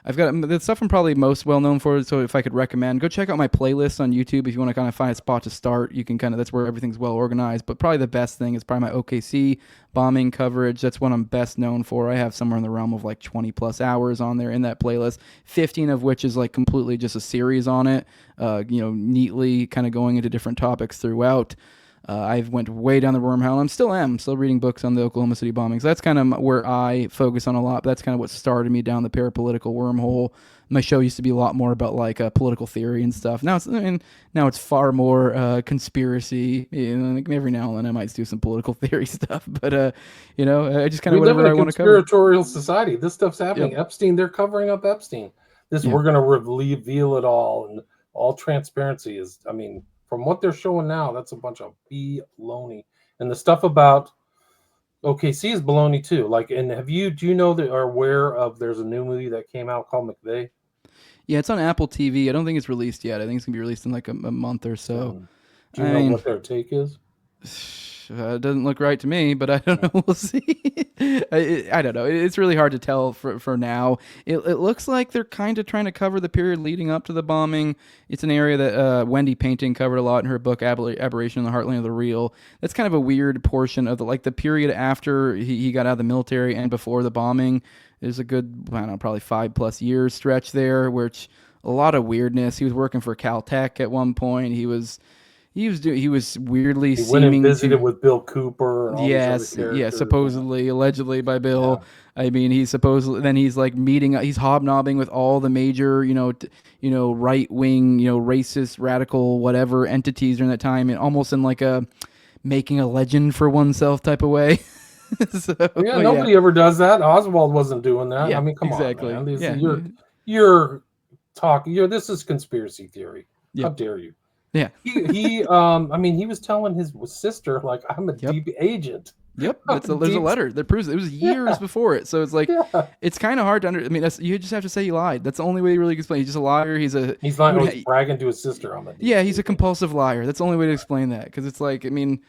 I've got the stuff I'm probably most well known for. So if I could recommend, go check out my playlist on YouTube if you want to kind of find a spot to start. You can that's where everything's well organized. But probably the best thing is probably my OKC bombing coverage. That's what I'm best known for. I have somewhere in the realm of 20 plus hours on there in that playlist, 15 of which is completely just a series on it, neatly kind of going into different topics throughout. I've went way down the wormhole. I'm still reading books on the Oklahoma City bombings. That's kind of where I focus on a lot. That's kind of what started me down the parapolitical wormhole. My show used to be a lot more about political theory and stuff. Now it's far more conspiracy. Every now and then I might do some political theory stuff, but I just kind of whatever I want to cover. Conspiratorial society. This stuff's happening. Yep. Epstein. They're covering up Epstein. We're going to reveal it all, and all transparency is. I mean, from what they're showing now, that's a bunch of baloney. And the stuff about OKC is baloney too. And do you know that are aware of there's a new movie that came out called McVeigh? Yeah, it's on Apple TV. I don't think it's released yet. I think it's gonna be released in a month or so. Do you know what their take is? It doesn't look right to me, but I don't know. We'll see. I don't know. It's really hard to tell for now. It looks like they're kind of trying to cover the period leading up to the bombing. It's an area that Wendy Painting covered a lot in her book Aberration in the Heartland of the Real. That's kind of a weird portion of the period after he got out of the military and before the bombing. There's a good, probably 5+ years stretch there, which a lot of weirdness. He was working for Caltech at one point. He was He was weirdly He went and seeming visited to. with Bill Cooper and all these other Yes, yeah, characters. supposedly, allegedly by Bill. Yeah. I mean, he's supposedly then he's like he's hobnobbing with all the major, right wing, racist, radical, whatever entities during that time, and almost in like a making a legend for oneself type of way. So Yeah, nobody ever does that. Oswald wasn't doing that. yeah, I mean, come exactly. on, man. Yeah, You're talking. This is conspiracy theory. How yep, dare you? yeah, I mean, he was telling his sister, like, I'm a yep. deep agent. Yep, there's a letter that proves it was years before it. So it's like it's kind of hard to I mean, you just have to say he lied. That's the only way you really explain. He's just a liar. He's not always bragging to his sister on the. Yeah, he's a compulsive liar. That's the only way to explain that, because it's like, I mean,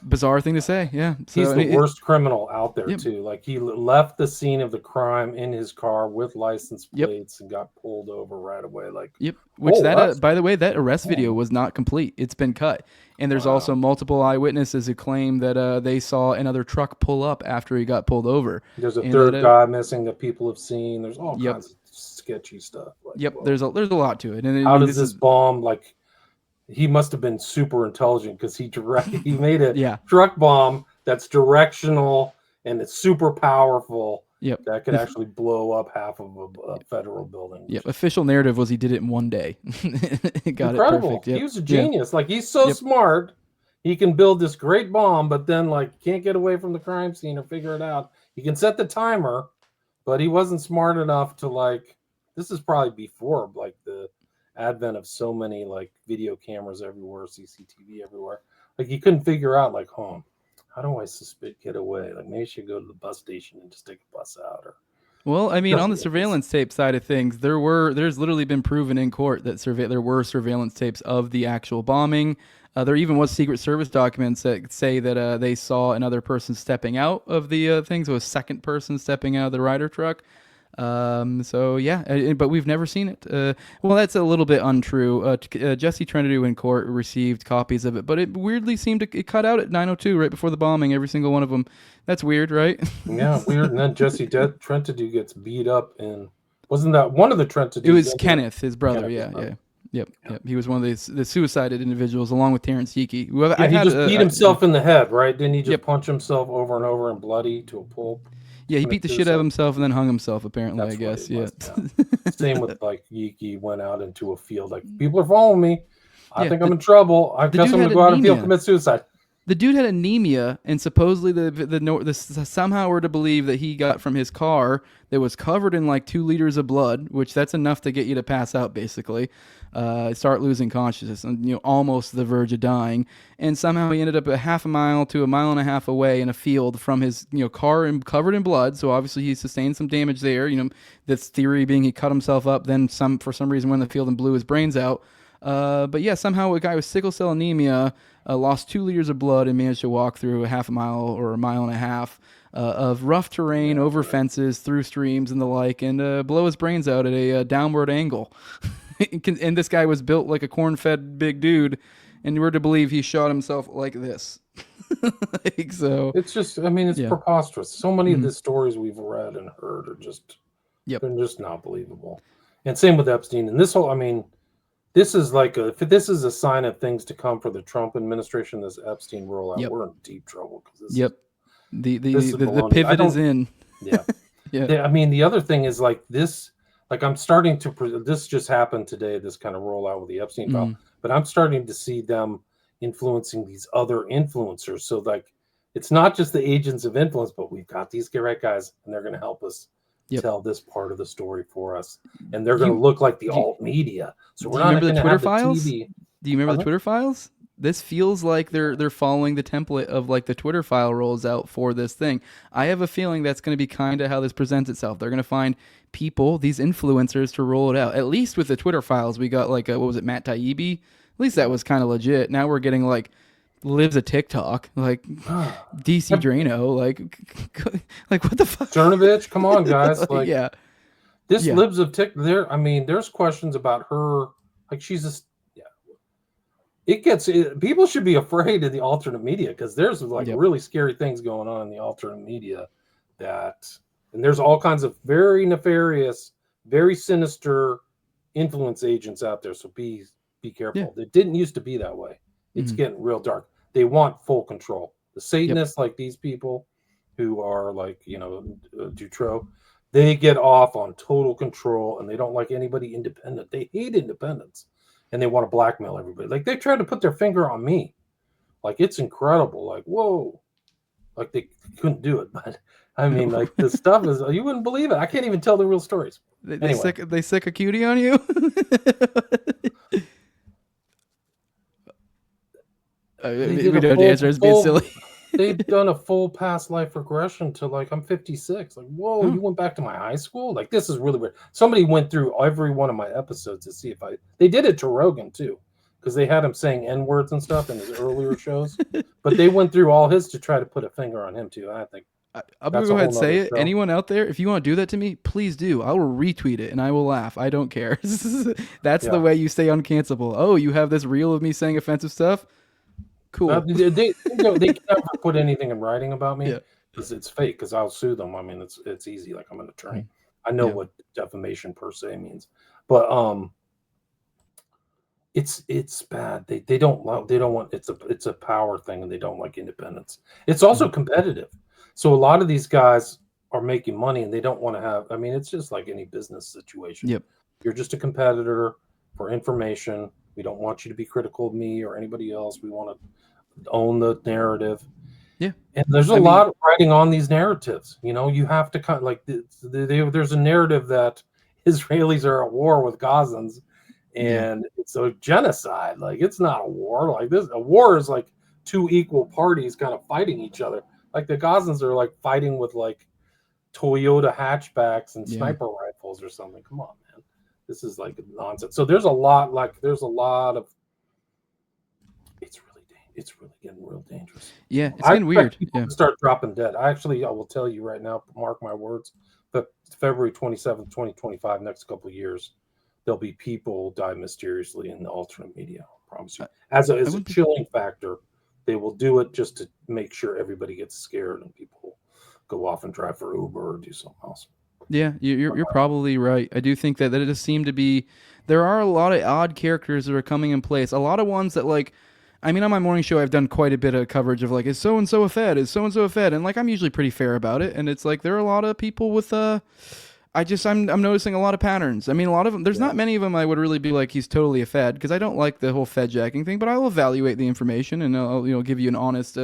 bizarre thing to say. Yeah, so, he's the worst criminal out there yep. too. Like, he left the scene of the crime in his car with license plates and got pulled over right away. Like, yep. Which by the way, that arrest video was not complete. It's been cut. And there's also multiple eyewitnesses who claim that they saw another truck pull up after he got pulled over. There's a third guy missing that people have seen. There's all kinds of sketchy stuff. Like, there's a lot to it. And how does this bomb, like, he must have been super intelligent, because he made a truck bomb that's directional and it's super powerful. Yep. That could actually blow up half of a federal building. Yep. Official narrative was he did it in one day. Got incredible. It perfect. Yep. He was a genius. Like, he's so smart. He can build this great bomb, but then, like, can't get away from the crime scene or figure it out. He can set the timer, but he wasn't smart enough to, like, this is probably before, like, the advent of so many, like, video cameras everywhere, CCTV everywhere. Like, he couldn't figure out, like, how do I get away? Like, maybe I should go to the bus station and just take a bus out. Or, well, I mean, on the surveillance tape side of things, there's literally been proven in court that there were surveillance tapes of the actual bombing. There even was Secret Service documents that say that they saw another person stepping out of the thing, so a second person stepping out of the Ryder truck. So yeah, but we've never seen it. Well, that's a little bit untrue. Jesse Trentadue in court received copies of it, but it weirdly seemed to cut out at 9:02 right before the bombing. Every single one of them. That's weird, right? Yeah, weird. And then Jesse Trentadue gets beat up, and wasn't that one of the Trentadues? It was Kenneth, his brother. Yep. He was one of the suicided individuals, along with Terrence Yeekey. He just beat himself in the head, right? Didn't he just punch himself over and over and bloody to a pulp? Yeah, he beat the shit out of himself and then hung himself, apparently. That's I guess. Yeah. Same with, like, Yeekey went out into a field. Like, people are following me. I think I'm in trouble. I guess I'm going to go out and commit suicide. The dude had anemia, and supposedly the somehow we're to believe that he got from his car that was covered in like 2 liters of blood, which that's enough to get you to pass out, basically, start losing consciousness, and almost to the verge of dying. And somehow he ended up a half a mile to a mile and a half away in a field from his car and covered in blood. So obviously he sustained some damage there. This theory being he cut himself up, then for some reason went in the field and blew his brains out. But yeah, somehow a guy with sickle cell anemia lost 2 liters of blood and managed to walk through a half a mile or a mile and a half of rough terrain, over fences, through streams and the like, and blow his brains out at a downward angle. And this guy was built like a corn-fed big dude, and we're to believe he shot himself like this. So it's just, I mean, it's preposterous. So many of the stories we've read and heard are just, they're just not believable. And same with Epstein. And this whole, I mean, this is like this is a sign of things to come for the Trump administration. This Epstein rollout, we're in deep trouble. The pivot is in. I mean, the other thing is, like, this, like, I'm starting to, this just happened today, this kind of rollout with the Epstein file, but I'm starting to see them influencing these other influencers. So, like, it's not just the agents of influence, but we've got these great guys, and they're going to help us tell this part of the story for us, and they're going to look like the alt media. So we're not going to have the TV. Do you remember the Twitter files? This feels like they're following the template of, like, the Twitter file rolls out for this thing. I have a feeling that's going to be kind of how this presents itself. They're going to find people, these influencers, to roll it out. At least with the Twitter files, we got, like, what was it, Matt Taibbi? At least that was kind of legit. Now we're getting, like, lives a TikTok, like DC Drano, like what the fuck? Cernovich, come on, guys. Like, this Yeah. lives of TikTok. There, I mean, there's questions about her. Like, she's just, people should be afraid of the alternate media, because there's, like, really scary things going on in the alternate media and there's all kinds of very nefarious, very sinister influence agents out there. So be careful. It didn't used to be that way. It's getting real dark. They want full control. The Satanists, like these people who are like, Dutroux, they get off on total control and they don't like anybody independent. They hate independence and they want to blackmail everybody. Like they tried to put their finger on me. Like it's incredible. Like, whoa. Like they couldn't do it. But I mean, like the stuff is, you wouldn't believe it. I can't even tell the real stories. They sick a cutie on you? We don't answer. It's being silly. They've done a full past life regression to like I'm 56. Like, whoa, you went back to my high school? Like, this is really weird. Somebody went through every one of my episodes to see if they did it to Rogan too, because they had him saying N-words and stuff in his earlier shows. But they went through all his to try to put a finger on him too. And I think I'm gonna go ahead and say it. Show. Anyone out there, if you want to do that to me, please do. I will retweet it and I will laugh. I don't care. That's the way you stay uncancelable. Oh, you have this reel of me saying offensive stuff? Cool. They can never put anything in writing about me because it's fake. Because I'll sue them. I mean, it's easy. Like I'm an attorney. I know what defamation per se means, but it's bad. They don't want. It's a power thing, and they don't like independence. It's also competitive. So a lot of these guys are making money, and they don't want to have. I mean, it's just like any business situation. Yep. You're just a competitor for information. We don't want you to be critical of me or anybody else. We want to own the narrative. Yeah. And there's a lot of writing on these narratives. You have to kind of like there's a narrative that Israelis are at war with Gazans and it's a genocide. Like it's not a war. Like a war is like two equal parties kind of fighting each other. Like the Gazans are like fighting with like Toyota hatchbacks and sniper rifles or something. Come on, man. This is like nonsense. So there's a lot of. It's really getting real dangerous. Yeah, it's getting weird. Start dropping dead. I will tell you right now, mark my words, but February 27th, 2025, next couple of years, there'll be people die mysteriously in the alternate media. I promise you. As a chilling factor, they will do it just to make sure everybody gets scared and people go off and drive for Uber or do something else. Yeah, you're probably right. I do think that it does seem to be, there are a lot of odd characters that are coming in place. A lot of ones that like, I mean, on my morning show, I've done quite a bit of coverage of like, is so-and-so a Fed? Is so-and-so a Fed? And like, I'm usually pretty fair about it. And it's like, there are a lot of people with, I'm noticing a lot of patterns. I mean, a lot of them, there's not many of them I would really be like, he's totally a Fed, because I don't like the whole Fed jacking thing, but I'll evaluate the information and I'll give you an honest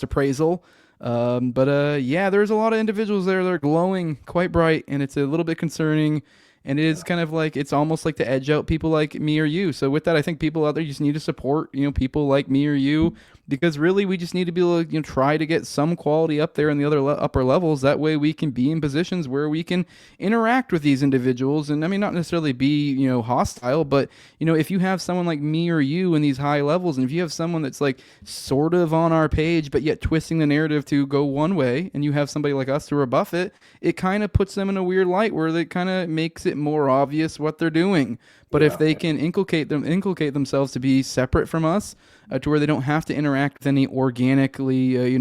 appraisal. There's a lot of individuals there that are glowing quite bright, and it's a little bit concerning. And it is kind of like, it's almost like to edge out people like me or you. So with that, I think people out there just need to support, people like me or you, because really we just need to be able to, try to get some quality up there in the other upper levels. That way we can be in positions where we can interact with these individuals. And I mean, not necessarily be, hostile, but, if you have someone like me or you in these high levels, and if you have someone that's like sort of on our page, but yet twisting the narrative to go one way, and you have somebody like us to rebuff it, it kind of puts them in a weird light where it kind of makes it more obvious what they're doing. But if they can inculcate themselves to be separate from us, to where they don't have to interact with any organically,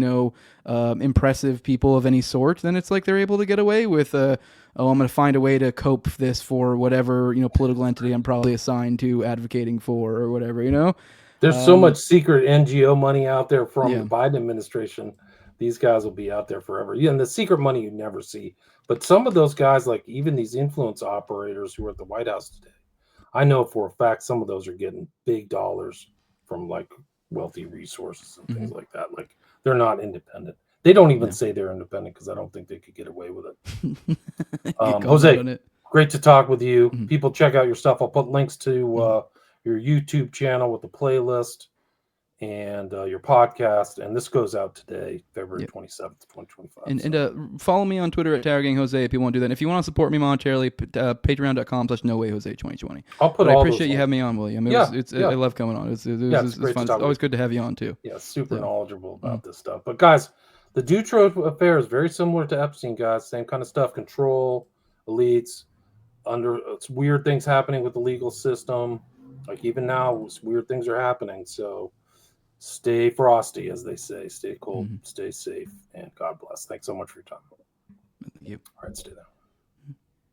impressive people of any sort, then it's like they're able to get away with, I'm going to find a way to cope this for whatever, political entity I'm probably assigned to advocating for or whatever, There's so much secret NGO money out there from the Biden administration. These guys will be out there forever. Yeah, and the secret money you never see. But some of those guys, like even these influence operators who are at the White House today, I know for a fact some of those are getting big dollars from like wealthy resources and things like that. Like they're not independent. They don't even say they're independent because I don't think they could get away with it. Jose, great to talk with you. People check out your stuff. I'll put links to your YouTube channel with the playlist and your podcast, and this goes out today, February 27th, 2025. And follow me on Twitter at TowerGangJose if you want to do that. And if you want to support me monetarily, patreon.com/NoWayJose2020. I'll put. I appreciate you having me on, William. I love coming on. It's fun. It's always good to have you on too. Yeah, super knowledgeable about this stuff. But guys, the Dutroux Affair is very similar to Epstein, guys. Same kind of stuff. Control, elites, it's weird things happening with the legal system. Like even now, weird things are happening. So stay frosty, as they say. Stay cold, stay safe, and God bless. Thanks so much for your time. Thank you. All right, stay there.